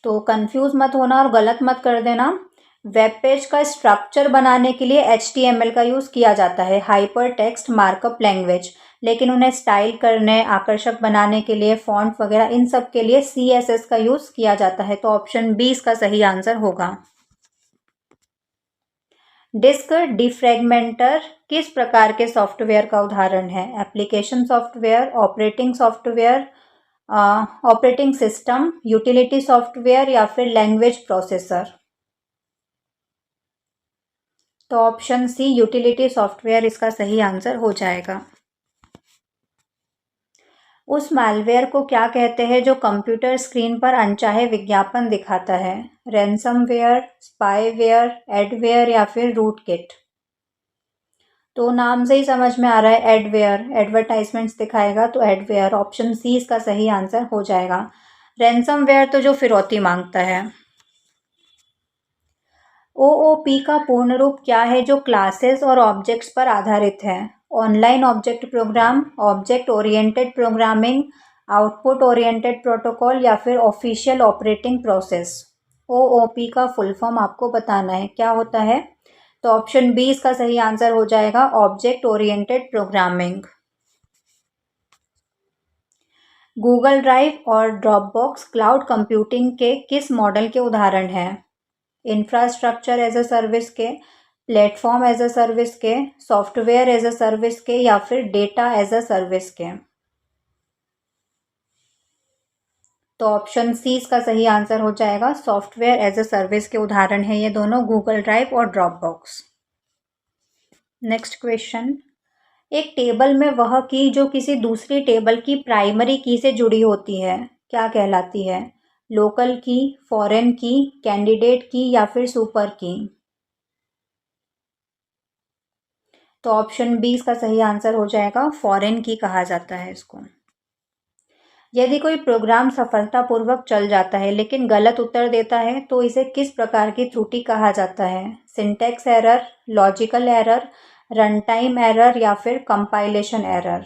तो कंफ्यूज मत होना और गलत मत कर देना। वेब पेज का स्ट्रक्चर बनाने के लिए HTML का यूज़ किया जाता है, हाइपर टेक्स्ट मार्कअप लैंग्वेज। लेकिन उन्हें स्टाइल करने, आकर्षक बनाने के लिए, फॉन्ट वगैरह इन सब के लिए CSS का यूज़ किया जाता है। तो ऑप्शन बी इसका सही आंसर होगा। डिस्क डिफ्रैगमेंटर किस प्रकार के सॉफ्टवेयर का उदाहरण है? Application software, operating software, operating system, utility software या फिर लैंग्वेज प्रोसेसर? तो ऑप्शन सी यूटिलिटी सॉफ्टवेयर इसका सही आंसर हो जाएगा। उस मैलवेयर को क्या कहते हैं जो कंप्यूटर स्क्रीन पर अनचाहे विज्ञापन दिखाता है? रैनसमवेयर, स्पाईवेयर, एडवेयर या फिर रूटकिट? तो नाम से ही समझ में आ रहा है, एडवेयर, एडवर्टाइजमेंट्स दिखाएगा, तो एडवेयर। ऑप्शन सी इसका सही आंसर हो जाएगा। रैनसमवेयर तो जो फिरौती मांगता है। OOP का पूर्ण रूप क्या है जो क्लासेस और ऑब्जेक्ट्स पर आधारित है? Online object program, object oriented programming, output oriented protocol या फिर ऑफिशियल ऑपरेटिंग प्रोसेस? OOP का फुल फॉर्म आपको बताना है, क्या होता है? तो ऑप्शन बी इसका सही आंसर हो जाएगा, object oriented programming. Google drive और ड्रॉपबॉक्स क्लाउड कंप्यूटिंग के किस मॉडल के उदाहरण हैं? इंफ्रास्ट्रक्चर एज अ सर्विस के, प्लेटफॉर्म एज अ सर्विस के, सॉफ्टवेयर एज अ सर्विस के या फिर डेटा एज अ सर्विस के? तो ऑप्शन सी इसका सही आंसर हो जाएगा, सॉफ्टवेयर एज अ सर्विस के उदाहरण है ये दोनों, गूगल ड्राइव और ड्रॉपबॉक्स। नेक्स्ट क्वेश्चन, एक टेबल में वह की जो किसी दूसरी टेबल की प्राइमरी की से जुड़ी होती है क्या कहलाती है? लोकल की, फॉरेन की, कैंडिडेट की या फिर सुपर की? तो ऑप्शन बी इसका सही आंसर हो जाएगा, फॉरेन की कहा जाता है इसको। यदि कोई प्रोग्राम सफलतापूर्वक चल जाता है लेकिन गलत उत्तर देता है तो इसे किस प्रकार की त्रुटि कहा जाता है? Syntax error, logical error, run time error या फिर कंपाइलेशन एरर?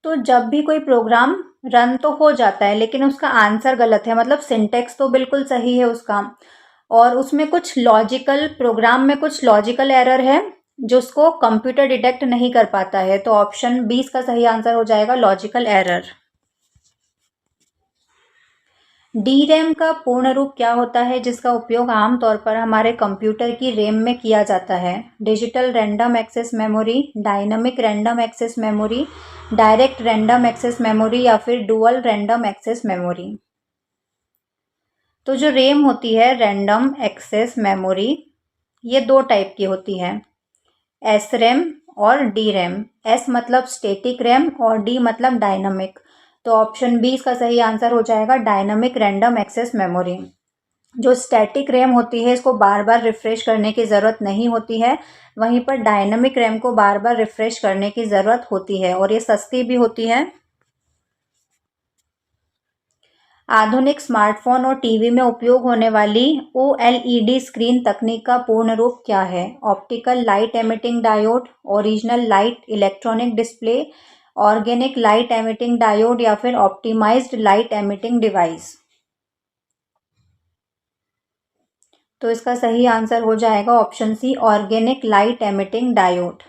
तो जब भी कोई प्रोग्राम रन तो हो जाता है लेकिन उसका आंसर गलत है, मतलब सिंटैक्स तो बिल्कुल सही है उसका, और उसमें कुछ लॉजिकल, प्रोग्राम में कुछ लॉजिकल एरर है जो उसको कंप्यूटर डिटेक्ट नहीं कर पाता है, तो ऑप्शन बी इसका सही आंसर हो जाएगा, लॉजिकल एरर। DRAM का पूर्ण रूप क्या होता है जिसका उपयोग आमतौर पर हमारे कंप्यूटर की रैम में किया जाता है? Digital random access memory, dynamic random access memory, direct random access memory या फिर डुअल रैंडम एक्सेस मेमोरी? तो जो रैम होती है, रैंडम एक्सेस मेमोरी, ये दो टाइप की होती है, SRAM और DRAM। S मतलब स्टैटिक रैम और D मतलब डायनामिक। तो ऑप्शन बी इसका सही आंसर हो जाएगा, डायनामिक रैंडम एक्सेस मेमोरी। जो स्टैटिक रैम होती है इसको बार बार रिफ्रेश करने की ज़रूरत नहीं होती है, वहीं पर डायनामिक रैम को बार बार रिफ्रेश करने की ज़रूरत होती है और ये सस्ती भी होती है। आधुनिक स्मार्टफोन और टीवी में उपयोग होने वाली OLED स्क्रीन तकनीक का पूर्ण रूप क्या है? Optical light emitting diode, original light electronic display, organic light emitting diode या फिर ऑप्टिमाइज्ड लाइट एमिटिंग डिवाइस। तो इसका सही आंसर हो जाएगा option C, organic light emitting diode.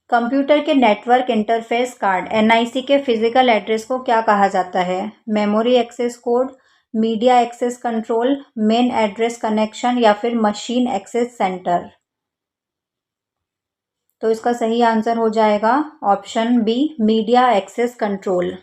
Computer के नेटवर्क इंटरफेस कार्ड एनआईसी के फिजिकल एड्रेस को क्या कहा जाता है? Memory access code, media access control, main address connection या फिर मशीन एक्सेस सेंटर। तो इसका सही आंसर हो जाएगा option B, media access control.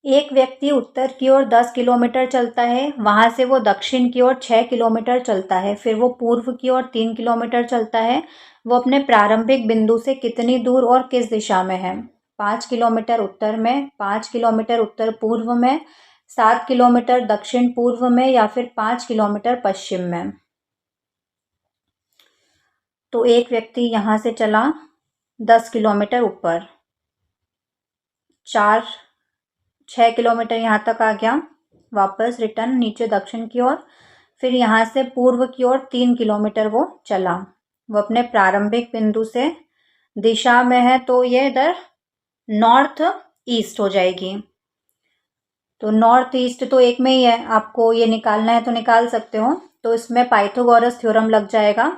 एक व्यक्ति उत्तर की ओर 10 किलोमीटर चलता है, वहां से वो दक्षिण की ओर 6 किलोमीटर चलता है, फिर वो पूर्व की ओर 3 किलोमीटर चलता है। वो अपने प्रारंभिक बिंदु से कितनी दूर और किस दिशा में है? 5 किलोमीटर उत्तर में, 5 किलोमीटर उत्तर पूर्व में, 7 किलोमीटर दक्षिण पूर्व में या फिर 5 किलोमीटर पश्चिम में। तो एक व्यक्ति यहाँ से चला 10 किलोमीटर ऊपर, 6 किलोमीटर यहाँ तक आ गया, वापस रिटर्न नीचे दक्षिण की ओर, फिर यहाँ से पूर्व की ओर 3 किलोमीटर वो चला। वो अपने प्रारंभिक बिंदु से दिशा में है, तो ये इधर नॉर्थ ईस्ट हो जाएगी। तो नॉर्थ ईस्ट तो एक में ही है, आपको ये निकालना है तो निकाल सकते हो। तो इसमें पाइथागोरस थ्योरम लग जाएगा।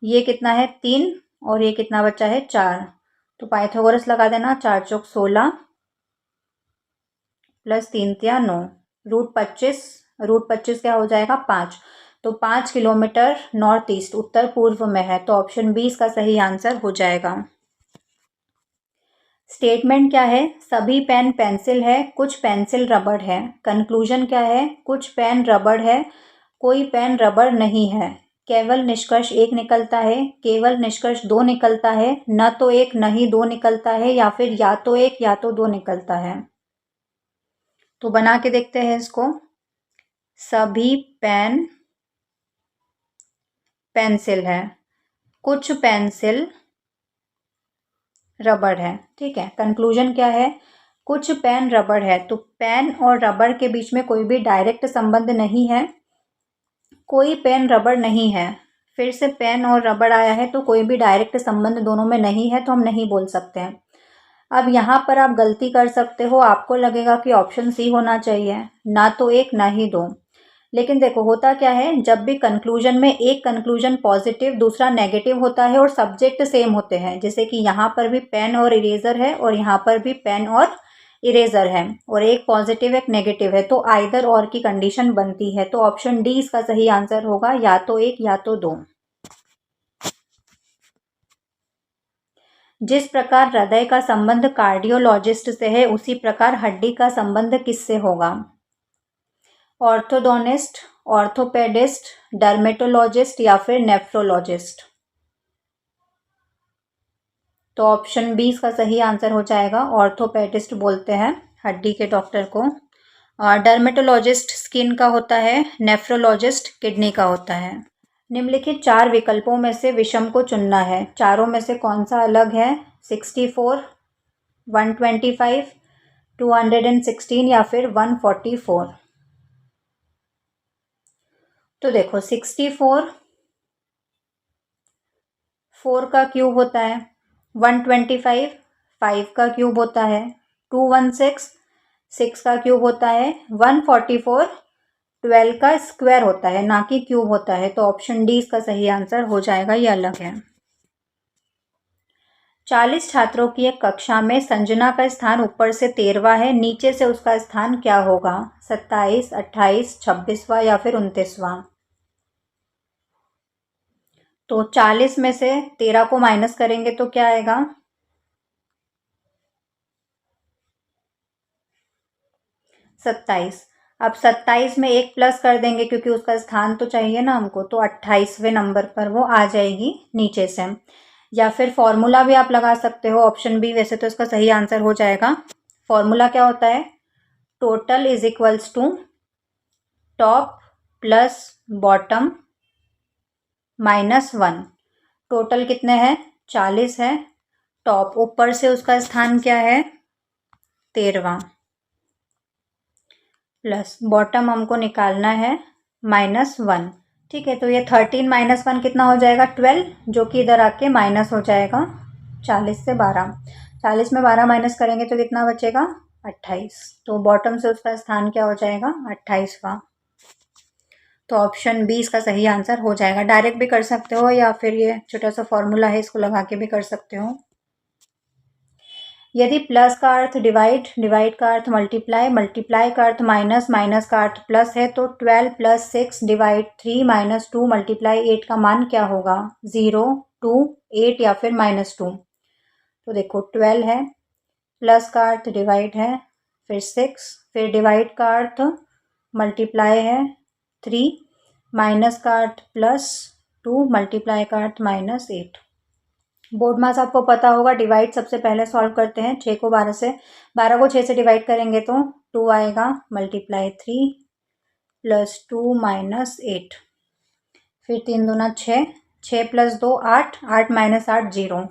ये कितना है? 3 और ये कितना बचा है? 4। तो पाइथागोरस लगा देना, 4 चौक 16 प्लस 3 तिया 9, रूट 25 क्या हो जाएगा? 5। तो 5 किलोमीटर नॉर्थ ईस्ट उत्तर पूर्व में है, तो ऑप्शन बी इसका सही आंसर हो जाएगा। स्टेटमेंट क्या है? सभी पेन पेंसिल है, कुछ पेंसिल रबड़ है। कंक्लूजन क्या है? कुछ पेन रबड़ है, कोई पेन रबड़ नहीं है। केवल निष्कर्ष एक निकलता है, केवल निष्कर्ष दो निकलता है, न तो एक न ही दो निकलता है, या फिर या तो एक या तो दो निकलता है। तो बना के देखते हैं इसको। सभी पेन पेंसिल है, कुछ पेंसिल रबड़ है। ठीक है, कंक्लूजन क्या है? कुछ पेन रबड़ है, तो पेन और रबड़ के बीच में कोई भी डायरेक्ट संबंध नहीं है, कोई पेन रबड़ नहीं है। फिर से पेन और रबड़ आया है, तो कोई भी डायरेक्ट संबंध दोनों में नहीं है, तो हम नहीं बोल सकते हैं। अब यहाँ पर आप गलती कर सकते हो, आपको लगेगा कि ऑप्शन सी होना चाहिए, ना तो एक ना ही दो। लेकिन देखो होता क्या है, जब भी कंक्लूजन में एक कंक्लूजन पॉजिटिव दूसरा नेगेटिव होता है और सब्जेक्ट सेम होते हैं, जैसे कि यहाँ पर भी पेन और इरेजर है और यहाँ पर भी पेन और इरेजर है, और एक पॉजिटिव एक नेगेटिव है, तो आइदर और की कंडीशन बनती है। तो ऑप्शन डी इसका सही आंसर होगा, या तो एक या तो दो। जिस प्रकार हृदय का संबंध कार्डियोलॉजिस्ट से है, उसी प्रकार हड्डी का संबंध किससे होगा? ऑर्थोडोनिस्ट, ऑर्थोपेडिस्ट, डर्मेटोलॉजिस्ट या फिर नेफ्रोलॉजिस्ट। तो ऑप्शन बी इसका सही आंसर हो जाएगा, ऑर्थोपेडिस्ट बोलते हैं हड्डी के डॉक्टर को। डर्मेटोलॉजिस्ट स्किन का होता है, नेफ्रोलॉजिस्ट किडनी का होता है। निम्नलिखित 4 विकल्पों में से विषम को चुनना है, चारों में से कौन सा अलग है? 64, 125, 216 या फिर 144। तो देखो 64 4 का क्यूब होता है, 125 5 का क्यूब होता है, 216 6 का क्यूब होता है, 144 12 का स्क्वायर होता है, ना कि क्यूब होता है। तो ऑप्शन डी इसका सही आंसर हो जाएगा, ये अलग है। 40 छात्रों की एक कक्षा में संजना का स्थान ऊपर से 13वां है, नीचे से उसका स्थान क्या होगा? 27, 28, 26वां या फिर 29वां। तो 40 में से 13 को माइनस करेंगे तो क्या आएगा? 27। अब 27 में एक प्लस कर देंगे, क्योंकि उसका स्थान तो चाहिए ना हमको, तो 28वें नंबर पर वो आ जाएगी नीचे से। या फिर फॉर्मूला भी आप लगा सकते हो, ऑप्शन बी वैसे तो इसका सही आंसर हो जाएगा। फॉर्मूला क्या होता है? Total is equals to top plus bottom -1। Total कितने हैं? 40 है, टॉप ऊपर से उसका स्थान क्या है? 13वां, प्लस बॉटम हमको निकालना है -1। ठीक है, तो ये 13 माइनस 1 कितना हो जाएगा 12, जो कि इधर आके माइनस हो जाएगा 40 से 12। 40 में 12 माइनस करेंगे तो कितना बचेगा 28। तो बॉटम से उसका स्थान क्या हो जाएगा 28वां। तो ऑप्शन बी इसका सही आंसर हो जाएगा। डायरेक्ट भी कर सकते हो या फिर ये छोटा सा फॉर्मूला है इसको लगा के भी कर सकते हो। यदि प्लस का अर्थ डिवाइड, डिवाइड का अर्थ मल्टीप्लाई, मल्टीप्लाई का अर्थ माइनस, माइनस का अर्थ प्लस है, तो 12 प्लस 6 डिवाइड 3 माइनस 2 मल्टीप्लाई 8 का मान क्या होगा 0, 2, 8 या फिर -2। तो देखो 12 है, प्लस का अर्थ डिवाइड है, फिर 6, फिर डिवाइड का अर्थ मल्टीप्लाई है 3, माइनस का अर्थ +2, मल्टीप्लाई का अर्थ -8। बोर्ड मास आपको पता होगा, डिवाइड सबसे पहले सॉल्व करते हैं 6 को 12 से, 12 को 6 से डिवाइड करेंगे तो 2 आएगा, मल्टीप्लाई 3 +2 -8, फिर 3 दूना 6, 6 + 2 8, 8 - 8 0।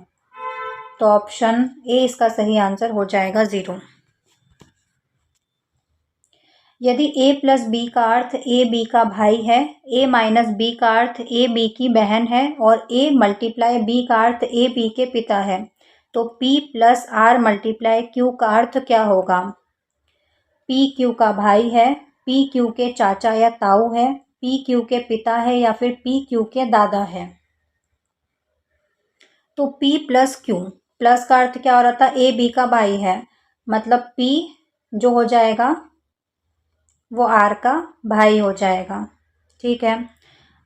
तो ऑप्शन ए इसका सही आंसर हो जाएगा 0। यदि a प्लस बी का अर्थ ए बी का भाई है, a माइनस बी का अर्थ ए बी की बहन है और a मल्टीप्लाई बी का अर्थ ए बी के पिता है, तो p plus R multiply q का अर्थ क्या होगा। p q का भाई है, p q के चाचा या ताऊ है, p q के पिता है या फिर p q के दादा है। तो p प्लस q, प्लस का अर्थ क्या हो रहा था a b का भाई है, मतलब p जो हो जाएगा वो आर का भाई हो जाएगा। ठीक है,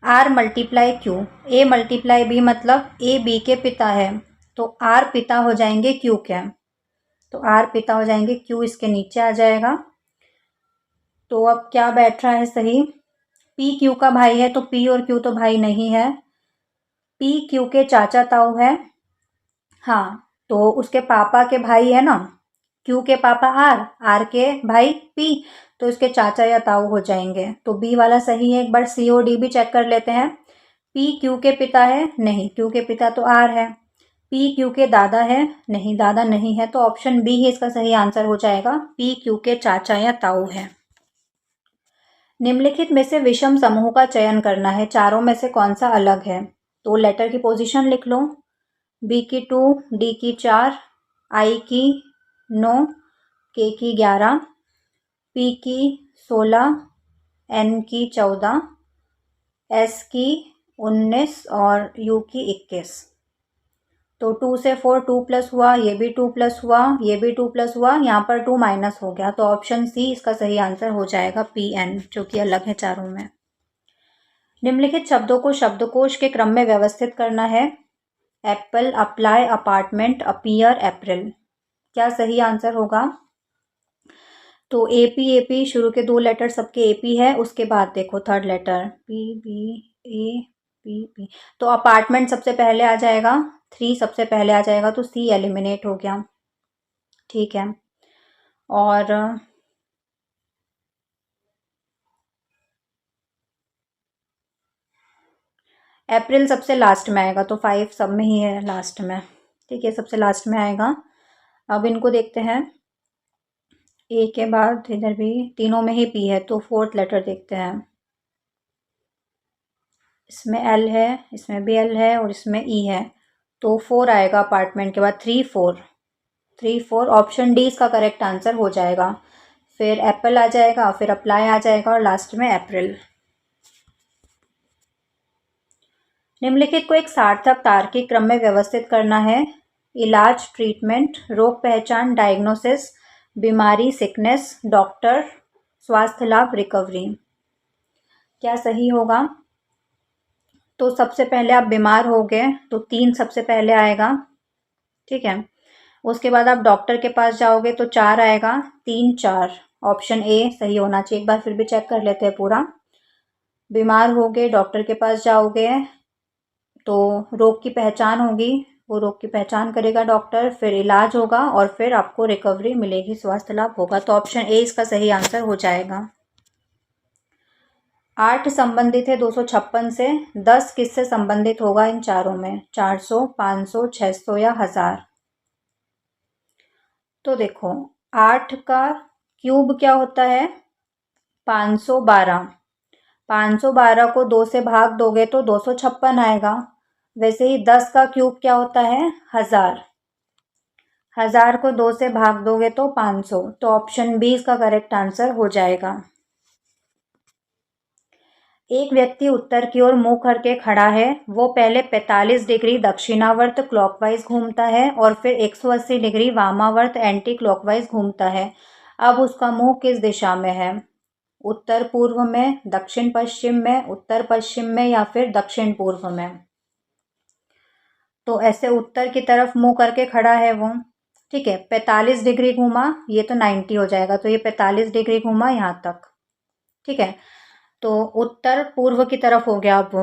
R multiply Q, A multiply B मतलब ए बी के पिता है, तो आर पिता हो जाएंगे क्यू के, तो आर पिता हो जाएंगे क्यू इसके नीचे आ जाएगा। तो अब क्या बैठ रहा है सही, पी क्यू का भाई है तो पी और क्यू तो भाई नहीं है, पी क्यू के चाचा ताऊ है, हाँ तो उसके पापा के भाई है ना, क्यू के पापा आर, आर के भाई पी, तो इसके चाचा या ताऊ हो जाएंगे। तो बी वाला सही है। एक बार सी और डी भी चेक कर लेते हैं। पी क्यू के पिता है, नहीं, क्यू के पिता तो आर है। पी क्यू के दादा है, नहीं, दादा नहीं है, तो ऑप्शन बी ही इसका सही आंसर हो जाएगा, पी क्यू के चाचा या ताऊ है। निम्नलिखित में से विषम समूह का चयन करना है, चारों में से कौन सा अलग है। तो लेटर की पोजीशन लिख लो, बी की 2, डी की 4, आई की 9, के की 11, पी की 16, एन की 14, एस की 19 और यू की 21। तो 2 से 4 2 प्लस हुआ, ये भी 2 प्लस हुआ, ये भी 2 प्लस हुआ, यहाँ पर 2 माइनस हो गया, तो ऑप्शन सी इसका सही आंसर हो जाएगा पी एन, जो कि अलग है चारों में। निम्नलिखित शब्दों को शब्दकोश के क्रम में व्यवस्थित करना है। एप्पल, अप्लाई, अपार्टमेंट, अपीयर, अप्रैल। क्या सही आंसर होगा। तो एपी, एपी शुरू के 2 लेटर सबके एपी है, उसके बाद देखो third letter P B A P P, तो अपार्टमेंट सबसे पहले आ जाएगा, 3 सबसे पहले आ जाएगा, तो सी एलिमिनेट हो गया। ठीक है, और अप्रैल सबसे लास्ट में आएगा, तो 5 सब में ही है लास्ट में। ठीक है, सबसे लास्ट में आएगा। अब इनको देखते हैं, ए के बाद इधर भी तीनों में ही पी है, तो फोर्थ लेटर देखते हैं। इसमें एल है, इसमें भी एल है और इसमें ई है, तो 4 आएगा अपार्टमेंट के बाद, 3 4 3 4, ऑप्शन डी इसका करेक्ट आंसर हो जाएगा। फिर एप्पल आ जाएगा, फिर अप्लाई आ जाएगा और लास्ट में अप्रैल। निम्नलिखित को एक सार्थक तार्किक क्रम में व्यवस्थित करना है। इलाज, ट्रीटमेंट, रोग पहचान, डायग्नोसिस, बीमारी, सिकनेस, डॉक्टर, स्वास्थ्य लाभ, रिकवरी। क्या सही होगा। तो सबसे पहले आप बीमार हो गए तो 3 सबसे पहले आएगा। ठीक है, उसके बाद आप डॉक्टर के पास जाओगे तो 4 आएगा, 3 4, ऑप्शन ए सही होना चाहिए। एक बार फिर भी चेक कर लेते हैं पूरा। बीमार हो गए, डॉक्टर के पास जाओगे तो रोग की पहचान होगी, वो रोग की पहचान करेगा डॉक्टर, फिर इलाज होगा और फिर आपको रिकवरी मिलेगी, स्वास्थ्य लाभ होगा, तो ऑप्शन ए इसका सही आंसर हो जाएगा। 8 संबंधित है 256 से, 10 किससे संबंधित होगा इन चारों में, 400, 500, 600 या 1000। तो देखो 8 का क्यूब क्या होता है 512, 512 को 2 से भाग दोगे तो 256 आएगा। वैसे ही 10 का क्यूब क्या होता है? 1000। 1000 को 2 से भाग दोगे तो 500। तो ऑप्शन बी इसका करेक्ट आंसर हो जाएगा। एक व्यक्ति उत्तर की ओर मुंह करके खड़ा है। वो पहले 45 डिग्री दक्षिणावर्त क्लॉकवाइज घूमता है और फिर 180 डिग्री वामावर्त एंटी क्लॉकवाइज घूमता है। अब उसका मुंह किस दिशा में है? उत्तर पूर्व में, दक्षिण पश्चिम में, उत्तर पश्चिम में या फिर दक्षिण पूर्व में? तो ऐसे उत्तर की तरफ मुंह करके खड़ा है वो। ठीक है, 45 डिग्री घूमा, ये तो 90 हो जाएगा, तो ये 45 डिग्री घूमा यहाँ तक। ठीक है, तो उत्तर पूर्व की तरफ हो गया अब वो।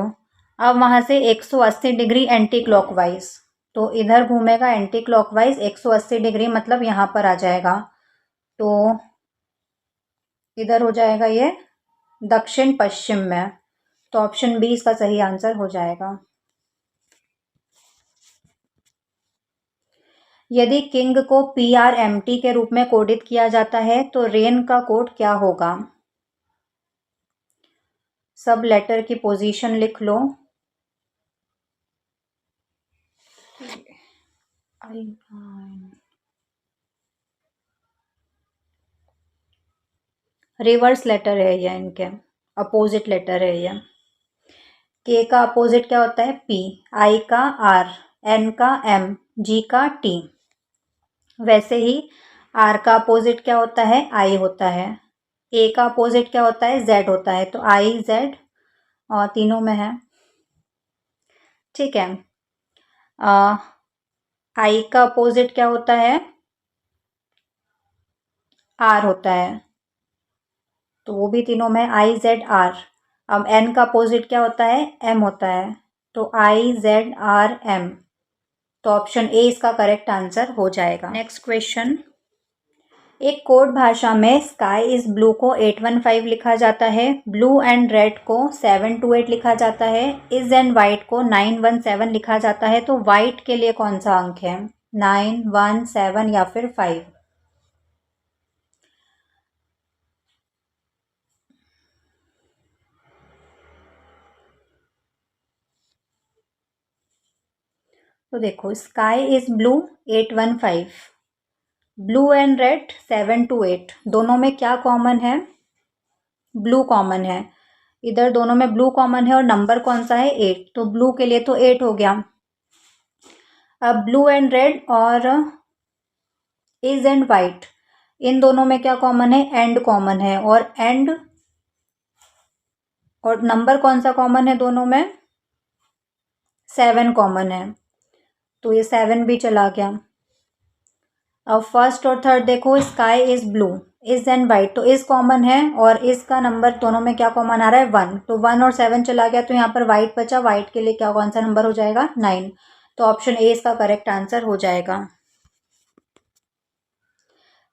अब वहाँ से 180 डिग्री एंटी क्लॉकवाइज, तो इधर घूमेगा एंटी क्लॉकवाइज 180 डिग्री, मतलब यहाँ पर आ जाएगा। तो इधर हो जाएगा ये दक्षिण पश्चिम में। तो ऑप्शन बी इसका सही आंसर हो जाएगा। यदि किंग को PRMT के रूप में कोडित किया जाता है तो रेन का कोड क्या होगा? सब लेटर की पोजीशन लिख लो। रिवर्स लेटर है ये, इनके अपोजिट लेटर है ये। के का अपोजिट क्या होता है? P, I का R, N का M, G का T। वैसे ही R का अपोजिट क्या होता है? I होता है। A का अपोजिट क्या होता है? Z होता है। तो I Z और तीनों में है। ठीक है, I का अपोजिट क्या होता है? R होता है, तो वो भी तीनों में I Z R। अब N का अपोजिट क्या होता है? M होता है, तो I Z R M। तो ऑप्शन ए इसका करेक्ट आंसर हो जाएगा। नेक्स्ट क्वेश्चन, एक कोड भाषा में स्काई इज ब्लू को 815 लिखा जाता है, ब्लू एंड रेड को 728 लिखा जाता है, इज एंड वाइट को 917 लिखा जाता है। तो वाइट के लिए कौन सा अंक है? 9, 1, 7 या फिर 5? तो देखो, sky is blue 815, blue and red 728, दोनों में क्या कॉमन है? ब्लू कॉमन है। इधर दोनों में ब्लू कॉमन है और नंबर कौन सा है? 8, तो ब्लू के लिए तो 8 हो गया। अब ब्लू एंड रेड और इज एंड वाइट, इन दोनों में क्या कॉमन है? एंड कॉमन है। और एंड और नंबर कौन सा कॉमन है दोनों में? 7 कॉमन है, तो ये 7 भी चला गया। अब फर्स्ट और थर्ड देखो, sky is blue, is and white, तो इज कॉमन है और इसका नंबर दोनों में क्या कॉमन आ रहा है? 1, तो 1 और 7 चला गया, तो यहाँ पर वाइट बचा। वाइट के लिए क्या कौन सा नंबर हो जाएगा? 9। तो ऑप्शन ए इसका करेक्ट आंसर हो जाएगा।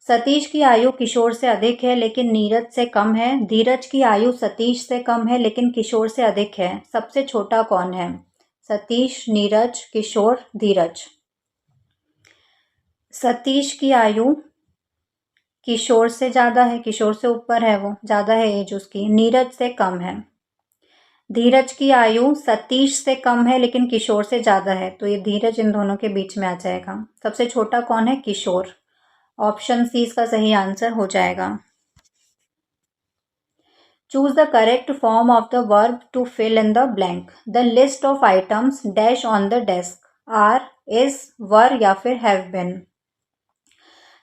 सतीश की आयु किशोर से अधिक है लेकिन नीरज से कम है। धीरज की आयु सतीश से कम है लेकिन किशोर से अधिक है। सबसे छोटा कौन है? सतीश, नीरज, किशोर, धीरज। सतीश की आयु किशोर से ज़्यादा है, किशोर से ऊपर है, वो ज़्यादा है एज उसकी। नीरज से कम है। धीरज की आयु सतीश से कम है लेकिन किशोर से ज़्यादा है, तो ये धीरज इन दोनों के बीच में आ जाएगा। सबसे छोटा कौन है? किशोर। ऑप्शन सी इसका सही आंसर हो जाएगा। Choose the correct form of the verb to fill in the blank. The list of items dash on the desk are, is, were या फिर हैव बिन।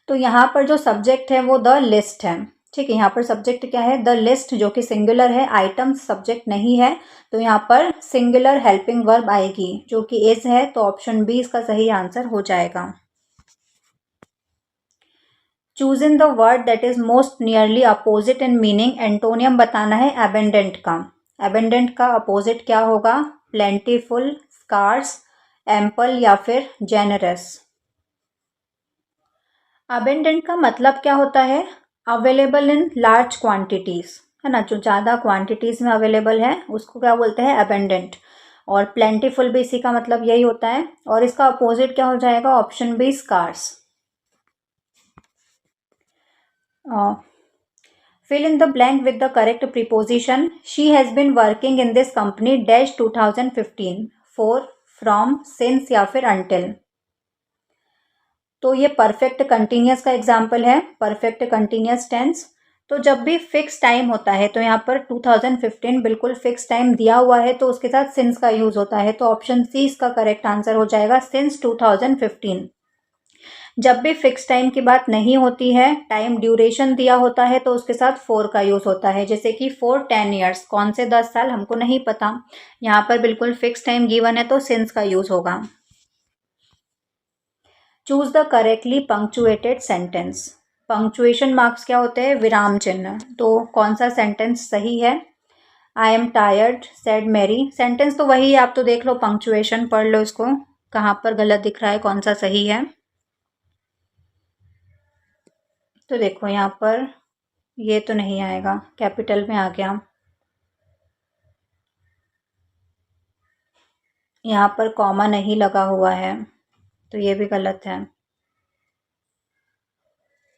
तो यहाँ पर जो सब्जेक्ट है वो द लिस्ट है। ठीक है, यहाँ पर सब्जेक्ट क्या है? द लिस्ट, जो कि सिंगुलर है। आइटम्स सब्जेक्ट नहीं है, तो यहाँ पर सिंगुलर हेल्पिंग वर्ब आएगी जो कि इज है। तो ऑप्शन बी इसका सही आंसर हो जाएगा। Choose in the word that is most nearly opposite in meaning. Antonym बताना है एबेंडेंट का। एबेंडेंट का अपोजिट क्या होगा? प्लेंटीफुल, स्कार्स, एम्पल या फिर जेनरस। अबेंडेंट का मतलब क्या होता है? अवेलेबल इन लार्ज क्वांटिटीज, है ना, जो ज़्यादा क्वांटिटीज में अवेलेबल है उसको क्या बोलते हैं? अबेंडेंट। और प्लेंटीफुल भी इसी का मतलब यही होता है। और इसका अपोजिट क्या हो जाएगा? Option B, scars. Fill in the blank with the correct preposition. She has been working in this company dash 2015. For, from, since या फिर until. तो ये परफेक्ट कंटिन्यूस का एग्जाम्पल है, परफेक्ट कंटिन्यूस टेंस। तो जब भी फिक्स टाइम होता है तो यहाँ पर 2015 बिल्कुल फिक्स टाइम दिया हुआ है तो उसके साथ सिंस का यूज होता है, तो ऑप्शन सी इसका करेक्ट आंसर हो जाएगा, सिंस 2015। जब भी फिक्स टाइम की बात नहीं होती है, टाइम ड्यूरेशन दिया होता है, तो उसके साथ फोर का यूज होता है, जैसे कि फॉर 10 ईयर्स, कौन से 10 साल हमको नहीं पता, यहाँ पर बिल्कुल फिक्स टाइम गिवन है तो सिंस का यूज होगा। Choose the correctly punctuated sentence. Punctuation marks क्या होते हैं? विराम चिन्ह। तो कौन सा सेंटेंस सही है? I am tired said Mary. Sentence तो वही है, आप तो देख लो, पंक्चुएशन पढ़ लो इसको, कहाँ पर गलत दिख रहा है, कौन सा सही है। तो देखो यहाँ पर ये तो नहीं आएगा, कैपिटल में आ गया। यहाँ पर कॉमा नहीं लगा हुआ है तो ये भी गलत है।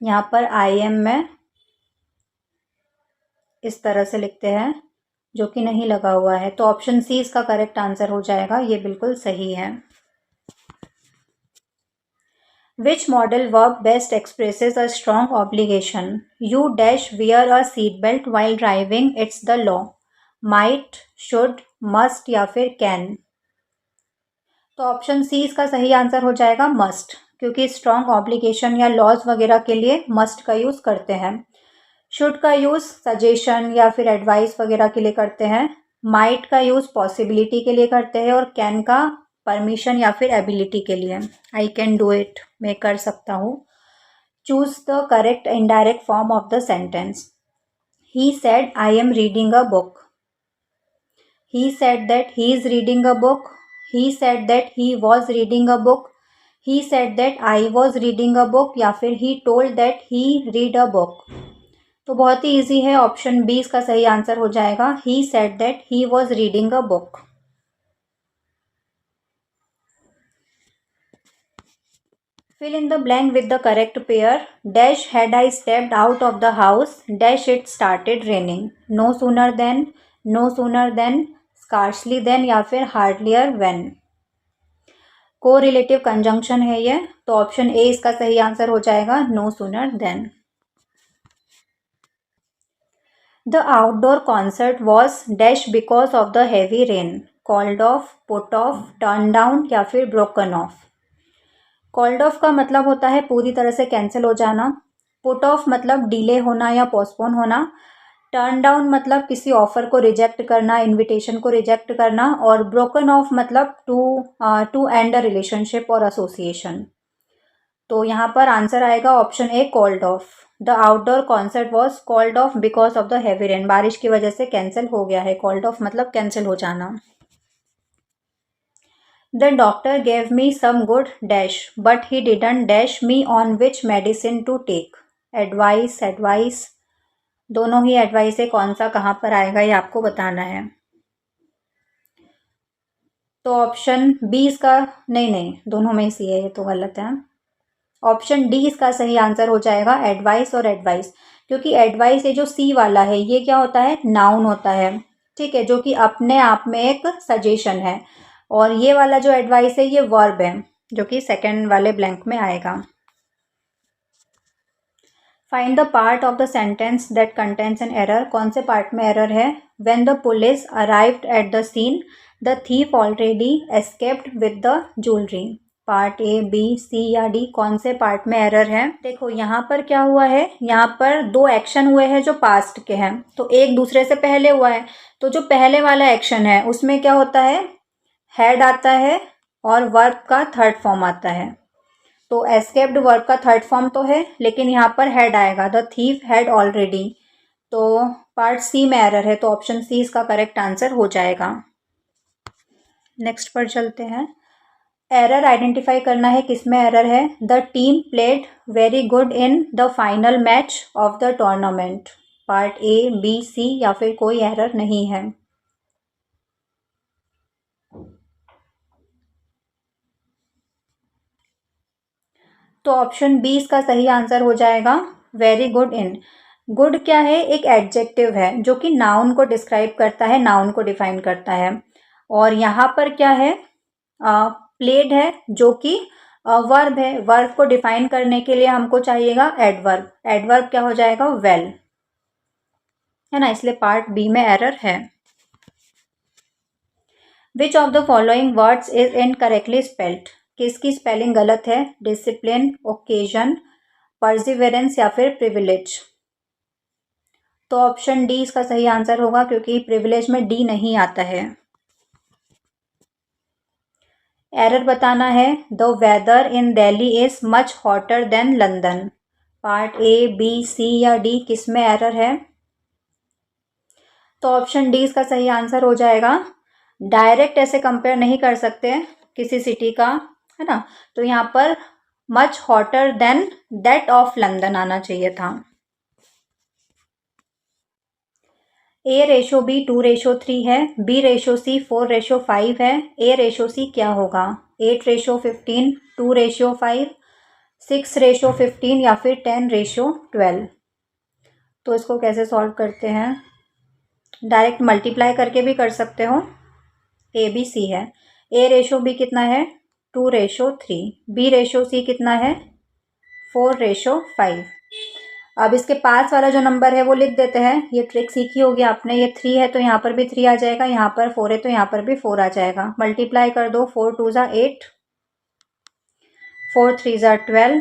यहाँ पर आई एम में इस तरह से लिखते हैं जो कि नहीं लगा हुआ है, तो ऑप्शन सी इसका करेक्ट आंसर हो जाएगा, ये बिल्कुल सही है। Which model verb best expresses a strong obligation? You dash wear a seat belt while driving, it's the law. Might, should, must या फिर can? तो ऑप्शन सी इसका सही आंसर हो जाएगा, मस्ट, क्योंकि स्ट्रॉन्ग ऑब्लिगेशन या लॉज वगैरह के लिए मस्ट का यूज़ करते हैं। शुड का यूज़ सजेशन या फिर एडवाइस वगैरह के लिए करते हैं। माइट का यूज़ पॉसिबिलिटी के लिए करते हैं, और कैन का परमिशन या फिर एबिलिटी के लिए। आई कैन डू इट, मैं कर सकता हूँ। Choose the correct indirect form of the sentence. He said I am reading a book. He said that he is reading a book. He said that he was reading a book. He said that I was reading a book, या फिर he told that he read a book. तो बहुत ही easy है, option B इसका सही answer हो जाएगा, he said that he was reading a book. Fill in the blank with the correct pair. Dash had I stepped out of the house, dash it started raining. No sooner than, no sooner than, scarcely then या फिर hardlier when. को relative conjunction है ये, तो option A इसका सही answer हो जाएगा, no sooner than. The outdoor concert was dash because of the heavy rain, called off, put off, turn down या फिर ब्रोकन ऑफ। कॉल्ड ऑफ का मतलब होता है पूरी तरह से कैंसिल हो जाना, पुट ऑफ मतलब डिले होना या पोस्टपोन होना, टर्न डाउन मतलब किसी ऑफर को रिजेक्ट करना, इनविटेशन को रिजेक्ट करना, और ब्रोकन ऑफ मतलब टू एंड अ रिलेशनशिप और एसोसिएशन। तो यहाँ पर आंसर आएगा option A, called off. The outdoor concert was called off because of the heavy rain, बारिश की वजह से कैंसिल हो गया है, कॉल्ड ऑफ मतलब कैंसिल हो जाना। The doctor gave me some good dash but he didn't dash me on which medicine to take. Advice, advice, दोनों ही एडवाइस है, कौन सा कहाँ पर आएगा ये आपको बताना है। तो ऑप्शन बी इसका, नहीं, दोनों में सी है, ये तो गलत है। ऑप्शन डी इसका सही आंसर हो जाएगा, एडवाइस और एडवाइस, क्योंकि एडवाइस ये जो सी वाला है ये क्या होता है, नाउन होता है, ठीक है, जो कि अपने आप में एक सजेशन है, और ये वाला जो एडवाइस है ये वर्ब है, जो कि सेकंड वाले ब्लैंक में आएगा। Find the part of the sentence that contains an error. कौन से पार्ट में एरर है? When the police arrived at the scene the thief already escaped with the jewellery. Part A, B, C या D, कौन से part में error है? देखो यहाँ पर क्या हुआ है, यहाँ पर दो एक्शन हुए हैं जो पास्ट के हैं, तो एक दूसरे से पहले हुआ है, तो जो पहले वाला एक्शन है उसमें क्या होता है, हैड आता है और वर्ब का थर्ड फॉर्म आता है। तो एस्केप्ड वर्ब का थर्ड फॉर्म तो है, लेकिन यहाँ पर हैड आएगा, द थीफ हैड ऑलरेडी, तो पार्ट सी में एरर है, तो ऑप्शन सी इसका करेक्ट आंसर हो जाएगा। नेक्स्ट पर चलते हैं। एरर आइडेंटिफाई करना है, किस में एरर है? The team played very good in the final match of the tournament. Part A, B, C या फिर कोई एरर नहीं है। तो ऑप्शन बी इसका सही आंसर हो जाएगा, वेरी गुड इन। गुड क्या है, एक एडजेक्टिव है जो कि नाउन को डिस्क्राइब करता है, नाउन को डिफाइन करता है। और यहाँ पर क्या है, प्लेड है जो कि वर्ब है। वर्ब को डिफाइन करने के लिए हमको चाहिएगा एडवर्ब। एडवर्ब क्या हो जाएगा, वेल, है ना, इसलिए पार्ट बी में एरर है। Which of the following words is incorrectly spelled, किसकी स्पेलिंग गलत है, डिसिप्लिन, ओकेजन, परसिवरेंस या फिर प्रिविलेज। तो ऑप्शन डी इसका सही आंसर होगा क्योंकि प्रिविलेज में डी नहीं आता है। एरर बताना है, the weather in Delhi is much hotter than London. Part A, B, C या डी, किस में एरर है? तो ऑप्शन डी इसका सही आंसर हो जाएगा। डायरेक्ट ऐसे कंपेयर नहीं कर सकते किसी सिटी का, है ना, तो यहाँ पर much hotter then that of London आना चाहिए था। A/B 2/3 है, B/C 4/5 है, A/C क्या होगा, 8/15, 2/5, 6/15 या फिर 10/12। तो इसको कैसे सॉल्व करते हैं, डायरेक्ट मल्टीप्लाई करके भी कर सकते हो। ABC है, A/B कितना है 2/3, B/C कितना है 4/5। अब इसके पास वाला जो नंबर है वो लिख देते हैं। ये ट्रिक सीखी होगी आपने, ये 3 है तो यहाँ पर भी 3 आ जाएगा, यहाँ पर 4 है तो यहाँ पर भी 4 आ जाएगा। मल्टीप्लाई कर दो, 4 2 ज़ा 8, 4 3 ज़ा 12,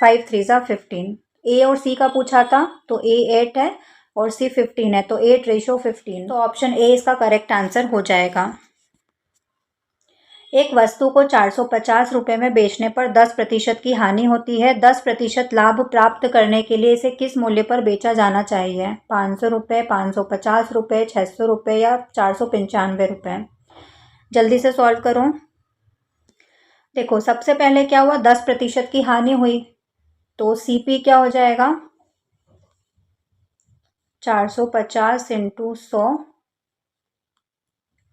5 3 ज़ा 15। ए और सी का पूछा था तो A 8 है और C 15 है, तो 8/15। तो ऑप्शन ए इसका करेक्ट आंसर हो जाएगा। एक वस्तु को 450 रुपये में बेचने पर 10% की हानि होती है। 10% लाभ प्राप्त करने के लिए इसे किस मूल्य पर बेचा जाना चाहिए, 500 रुपये, 550 रुपये, 600 रुपये या 495 रुपये। जल्दी से सॉल्व करो। देखो सबसे पहले क्या हुआ, 10% की हानि हुई, तो CP क्या हो जाएगा, 450 इंटू 100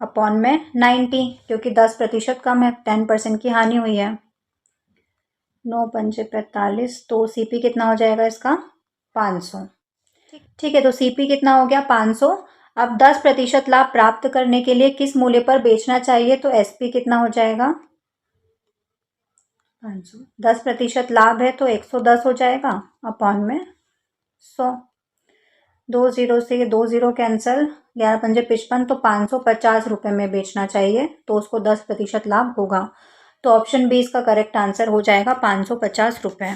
अपॉन में 90, क्योंकि 10% कम है, 10% की हानि हुई है। 9 पंचे 45, तो CP कितना हो जाएगा इसका 500। ठीक है, तो CP कितना हो गया 500। अब 10% लाभ प्राप्त करने के लिए किस मूल्य पर बेचना चाहिए, तो SP कितना हो जाएगा 500। 10% लाभ है तो 110 हो जाएगा अपॉन में 100। 2 0 से 2 0 कैंसिल, 11 पंजे 55, तो 550 रुपये में बेचना चाहिए, तो उसको 10% लाभ होगा। तो ऑप्शन बी इसका करेक्ट आंसर हो जाएगा 550 रुपये।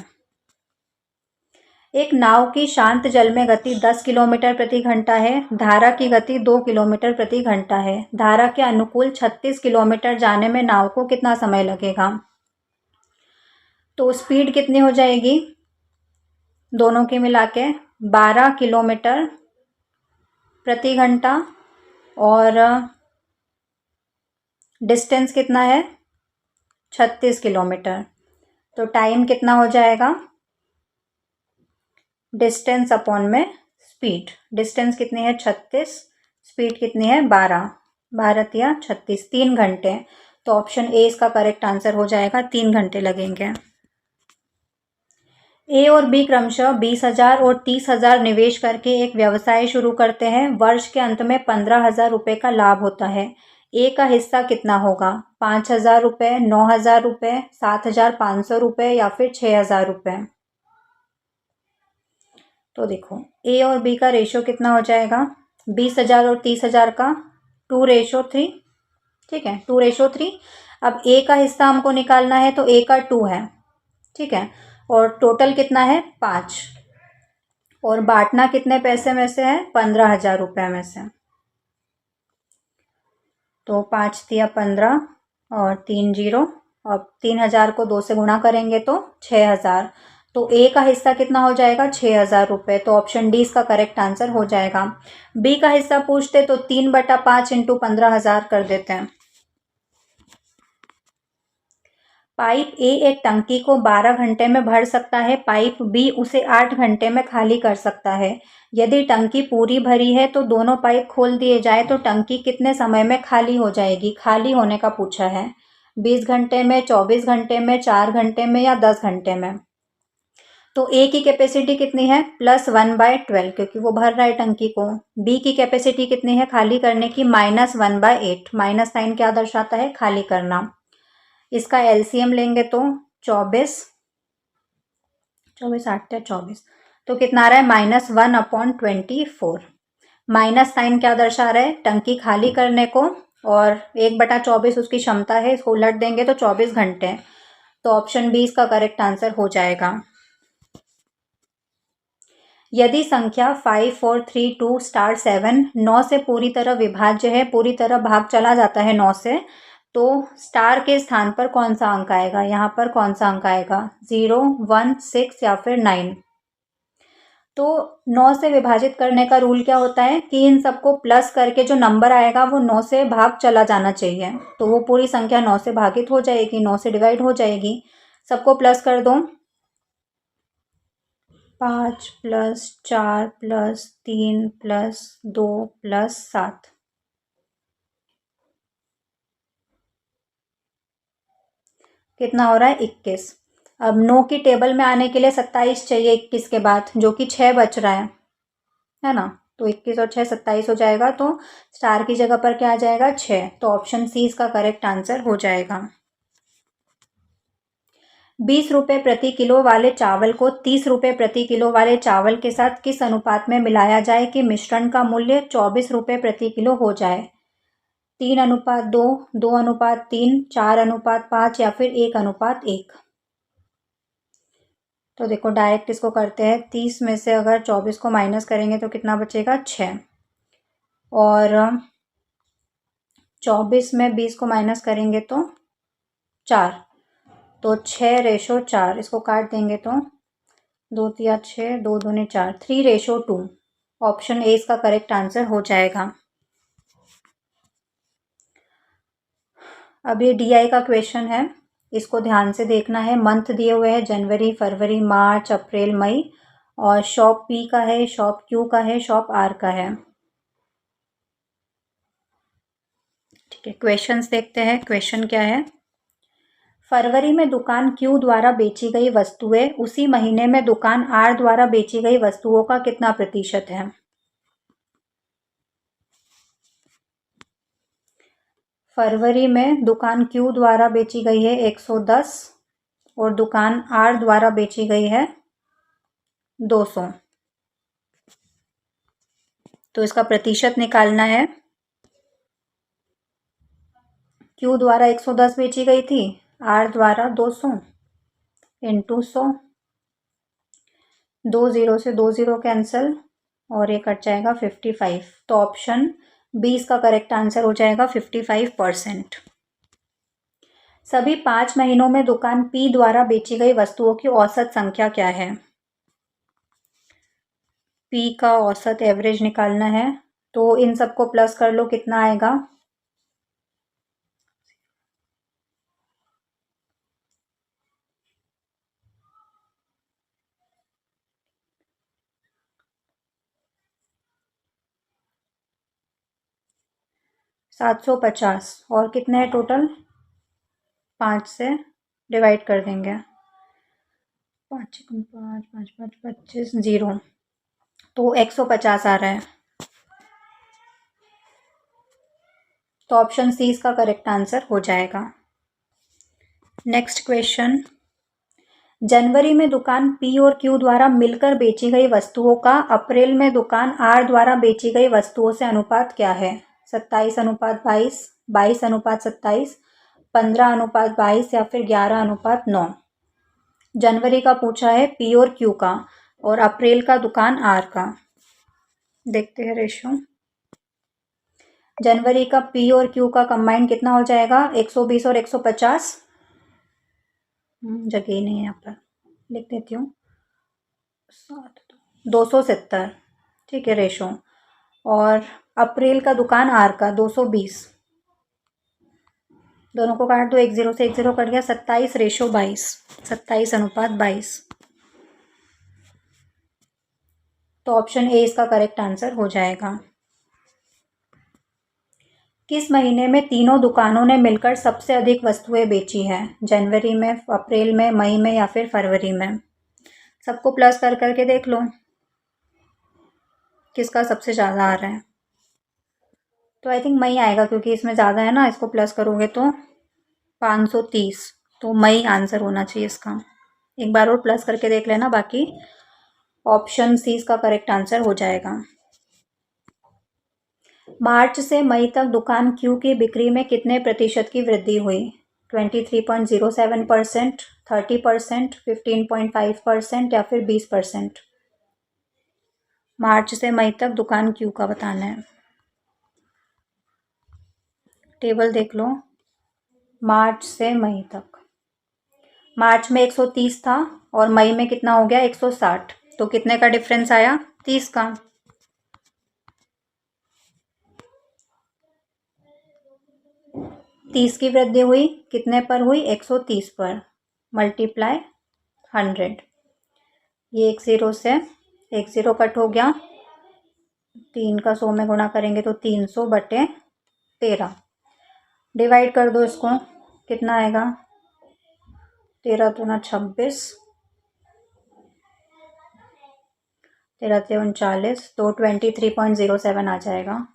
एक नाव की शांत जल में गति 10 किलोमीटर प्रति घंटा है, धारा की गति 2 किलोमीटर प्रति घंटा है। धारा के अनुकूल 36 किलोमीटर जाने में नाव को कितना समय लगेगा, तो स्पीड कितनी हो जाएगी दोनों के मिला के 12 किलोमीटर प्रति घंटा, और डिस्टेंस कितना है 36 किलोमीटर। तो टाइम कितना हो जाएगा, डिस्टेंस अपॉन में स्पीड। डिस्टेंस कितनी है 36, स्पीड कितनी है 12, 12 या 36, 3 घंटे। तो ऑप्शन ए इसका करेक्ट आंसर हो जाएगा, 3 घंटे लगेंगे। ए और बी क्रमशः 20,000 और 30,000 निवेश करके एक व्यवसाय शुरू करते हैं। वर्ष के अंत में 15,000 रुपये का लाभ होता है। ए का हिस्सा कितना होगा, 5,000 रुपये, 9,000 रुपये, 7,500 रुपये या फिर 6,000 रुपये। तो देखो ए और बी का रेशो कितना हो जाएगा, 20,000 और 30,000 का 2/3, ठीक है 2/3। अब ए का हिस्सा हमको निकालना है तो ए का 2 है, ठीक है, और टोटल कितना है 5, और बांटना कितने पैसे में से है 15,000 रुपये में से। तो 5 दिया 15 और 3 0, अब 3,000 को 2 से गुणा करेंगे तो 6,000। तो ए का हिस्सा कितना हो जाएगा 6,000 रुपये, तो ऑप्शन डी इसका करेक्ट आंसर हो जाएगा। बी का हिस्सा पूछते तो 3/5 इंटू 15,000 कर देते हैं। पाइप ए एक टंकी को 12 घंटे में भर सकता है, पाइप बी उसे 8 घंटे में खाली कर सकता है। यदि टंकी पूरी भरी है तो दोनों पाइप खोल दिए जाए तो टंकी कितने समय में खाली हो जाएगी, खाली होने का पूछा है, 20 घंटे में, 24 घंटे में, 4 घंटे में या 10 घंटे में। तो ए की कैपेसिटी कितनी है +1/12 क्योंकि वो भर रहा है टंकी को। बी की कैपेसिटी कितनी है खाली करने की -1/8। माइनस साइन क्या दर्शाता है खाली करना। इसका एलसीएम लेंगे तो 24 24 8 24 तो कितना आ रहा है -1/24। माइनस साइन क्या दर्शा रहा है टंकी खाली करने को, और 1/24 उसकी क्षमता है, इसको उलट देंगे तो 24 घंटे। तो ऑप्शन बी इसका करेक्ट आंसर हो जाएगा। यदि संख्या 5 4 3 2 7 9 से पूरी तरह विभाज्य है, पूरी तरह भाग चला जाता है 9 से, तो स्टार के स्थान पर कौन सा अंक आएगा, यहाँ पर कौन सा अंक आएगा 0 1 6 या फिर 9। तो 9 से विभाजित करने का रूल क्या होता है कि इन सबको प्लस करके जो नंबर आएगा वो 9 से भाग चला जाना चाहिए, तो वो पूरी संख्या 9 से भागित हो जाएगी, 9 से डिवाइड हो जाएगी। सबको प्लस कर दो, 5 + 4 + 3 + 2 + 7 कितना हो रहा है 21। अब 9 की टेबल में आने के लिए 27 चाहिए 21 के बाद, जो कि 6 बच रहा है ना। तो 21 और 6 27 हो जाएगा, तो स्टार की जगह पर क्या आ जाएगा 6। तो ऑप्शन सी इसका करेक्ट आंसर हो जाएगा। 20 रुपये प्रति किलो वाले चावल को 30 रुपये प्रति किलो वाले चावल के साथ किस अनुपात में मिलाया जाए कि मिश्रण का मूल्य 24 रुपये प्रति किलो हो जाए। 3:2, 2:3, 4:5 या फिर 1:1। तो देखो डायरेक्ट इसको करते हैं। 30 में से अगर 24 को माइनस करेंगे तो कितना बचेगा 6, और 24 में 20 को माइनस करेंगे तो 4, तो 6:4। इसको काट देंगे तो 2 तिया 6, 2 दूनी 4, 3:2। ऑप्शन ए इसका करेक्ट आंसर हो जाएगा। अब ये डीआई का क्वेश्चन है, इसको ध्यान से देखना है। मंथ दिए हुए हैं जनवरी, फरवरी, मार्च, अप्रैल, मई, और शॉप पी का है, शॉप क्यू का है, शॉप आर का है। ठीक है, क्वेश्चंस देखते हैं। क्वेश्चन क्या है, फरवरी में दुकान क्यू द्वारा बेची गई वस्तुएं उसी महीने में दुकान आर द्वारा बेची गई वस्तुओं का कितना प्रतिशत है। फरवरी में दुकान क्यू द्वारा बेची गई है 110 और दुकान आर द्वारा बेची गई है 200। तो इसका प्रतिशत निकालना है। क्यू द्वारा 110 बेची गई थी, आर द्वारा 200 इंटू 100। 2 0 से 2 0 कैंसिल और ये कट जाएगा 55। तो ऑप्शन बी इसका करेक्ट आंसर हो जाएगा 55%। सभी 5 महीनों में दुकान पी द्वारा बेची गई वस्तुओं की औसत संख्या क्या है। पी का औसत एवरेज निकालना है, तो इन सबको प्लस कर लो, कितना आएगा 750। और कितने हैं टोटल, 5 से डिवाइड कर देंगे, 5 5 5 5 25 0, तो 150 आ रहा है। तो ऑप्शन सी इसका करेक्ट आंसर हो जाएगा। नेक्स्ट क्वेश्चन, जनवरी में दुकान पी और क्यू द्वारा मिलकर बेची गई वस्तुओं का अप्रैल में दुकान आर द्वारा बेची गई वस्तुओं से अनुपात क्या है। 27:22, 22:27, 15:22 या फिर 11:9। जनवरी का पूछा है पी और क्यू का, और अप्रैल का दुकान आर का। देखते हैं रेशो। जनवरी का पी और क्यू का कंबाइंड कितना हो जाएगा 120 और 150। जगह ही नहीं है यहाँ पर, लिख देती हूँ 270। ठीक है रेशो। और अप्रैल का दुकान आर का 220, दोनों को काट दो, 1 0 से 1 0 कट गया, 27:22, 27:22। तो ऑप्शन ए इसका करेक्ट आंसर हो जाएगा। किस महीने में तीनों दुकानों ने मिलकर सबसे अधिक वस्तुएं बेची हैं, जनवरी में, अप्रैल में, मई में या फिर फरवरी में। सबको प्लस कर करके देख लो किसका सबसे ज़्यादा आ रहा है। तो आई थिंक मई आएगा क्योंकि इसमें ज़्यादा है ना, इसको प्लस करोगे तो 530, तो मई आंसर होना चाहिए इसका। एक बार और प्लस करके देख लेना, बाकी ऑप्शन सी इसका करेक्ट आंसर हो जाएगा। मार्च से मई तक दुकान क्यू की बिक्री में कितने प्रतिशत की वृद्धि हुई? 23.07%, 30%, 15.5% या फिर 20%? मार्च से मई तक दुकान क्यू का बताना है। टेबल देख लो, मार्च से मई तक। मार्च में 130 था और मई में कितना हो गया? 160। तो कितने का डिफरेंस आया? 30 का। 30 की वृद्धि हुई, कितने पर हुई? 130 पर, मल्टीप्लाई 100। ये 1 0 से 1 0 कट हो गया, 3 का 100 में गुणा करेंगे तो 300/13। डिवाइड कर दो इसको, कितना आएगा? 13 दूना 26, 13 से 39, तो 23.07 आ जाएगा।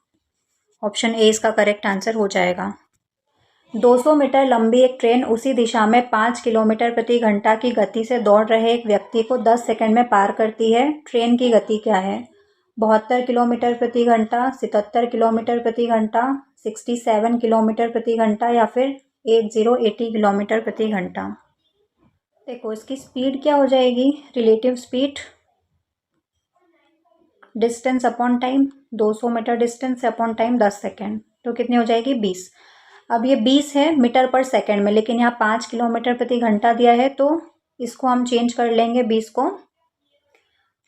ऑप्शन ए इसका करेक्ट आंसर हो जाएगा। 200 मीटर लंबी एक ट्रेन उसी दिशा में 5 किलोमीटर प्रति घंटा की गति से दौड़ रहे एक व्यक्ति को 10 सेकंड में पार करती है। ट्रेन की गति क्या है? 72 किलोमीटर प्रति घंटा, 77 किलोमीटर प्रति घंटा, 67 किलोमीटर प्रति घंटा या फिर 80 किलोमीटर प्रति घंटा? देखो इसकी स्पीड क्या हो जाएगी? Relative speed distance upon time, 200 metre distance upon time 10 second, तो कितनी हो जाएगी? 20। अब ये 20 है मीटर पर सेकेंड में, लेकिन यहाँ 5 किलोमीटर प्रति घंटा दिया है, तो इसको हम चेंज कर लेंगे 20 को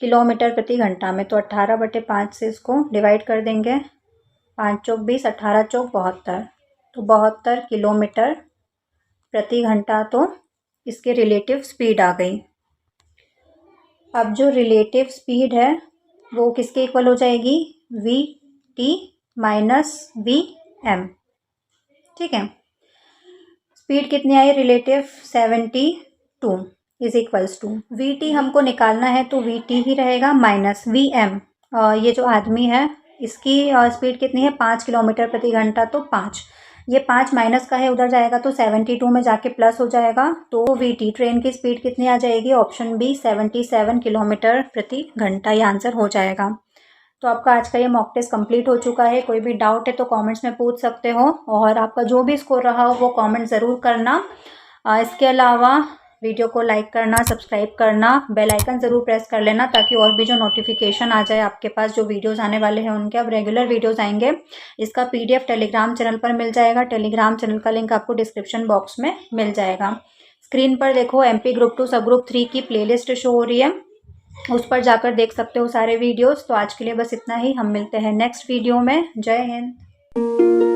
किलोमीटर प्रति घंटा में। तो 18/5 से इसको डिवाइड कर देंगे, 5 चौक 20, 18 चौक 72, तो 72 किलोमीटर प्रति घंटा तो इसकी रिलेटिव स्पीड आ गई। अब जो रिलेटिव स्पीड है वो किसके इक्वल हो जाएगी? VT minus VM। ठीक है, स्पीड कितनी आई relative? 72 is equals to VT हमको निकालना है तो VT ही रहेगा माइनस VM। ये जो आदमी है इसकी स्पीड कितनी है? 5 किलोमीटर प्रति घंटा, तो 5, ये 5 माइनस का है, उधर जाएगा तो 72 में जाके प्लस हो जाएगा, तो VT ट्रेन की स्पीड कितनी आ जाएगी? ऑप्शन बी 77 किलोमीटर प्रति घंटा, ये आंसर हो जाएगा। तो आपका आज का ये मॉक टेस्ट कंप्लीट हो चुका है। कोई भी डाउट है तो कमेंट्स में पूछ सकते हो, और आपका जो भी स्कोर रहा हो वो कमेंट ज़रूर करना। इसके अलावा वीडियो को लाइक करना, सब्सक्राइब करना, बेल आइकन ज़रूर प्रेस कर लेना ताकि और भी जो नोटिफिकेशन आ जाए आपके पास, जो वीडियोस आने वाले हैं उनके अब रेगुलर वीडियोस आएंगे। इसका PDF टेलीग्राम चैनल पर मिल जाएगा। टेलीग्राम चैनल का लिंक आपको डिस्क्रिप्शन बॉक्स में मिल जाएगा। स्क्रीन पर देखो MP ग्रुप 2 सब ग्रुप 3 की प्लेलिस्ट शो हो रही है, उस पर जाकर देख सकते हो सारे वीडियोस। तो आज के लिए बस इतना ही, हम मिलते हैं नेक्स्ट वीडियो में। जय हिंद।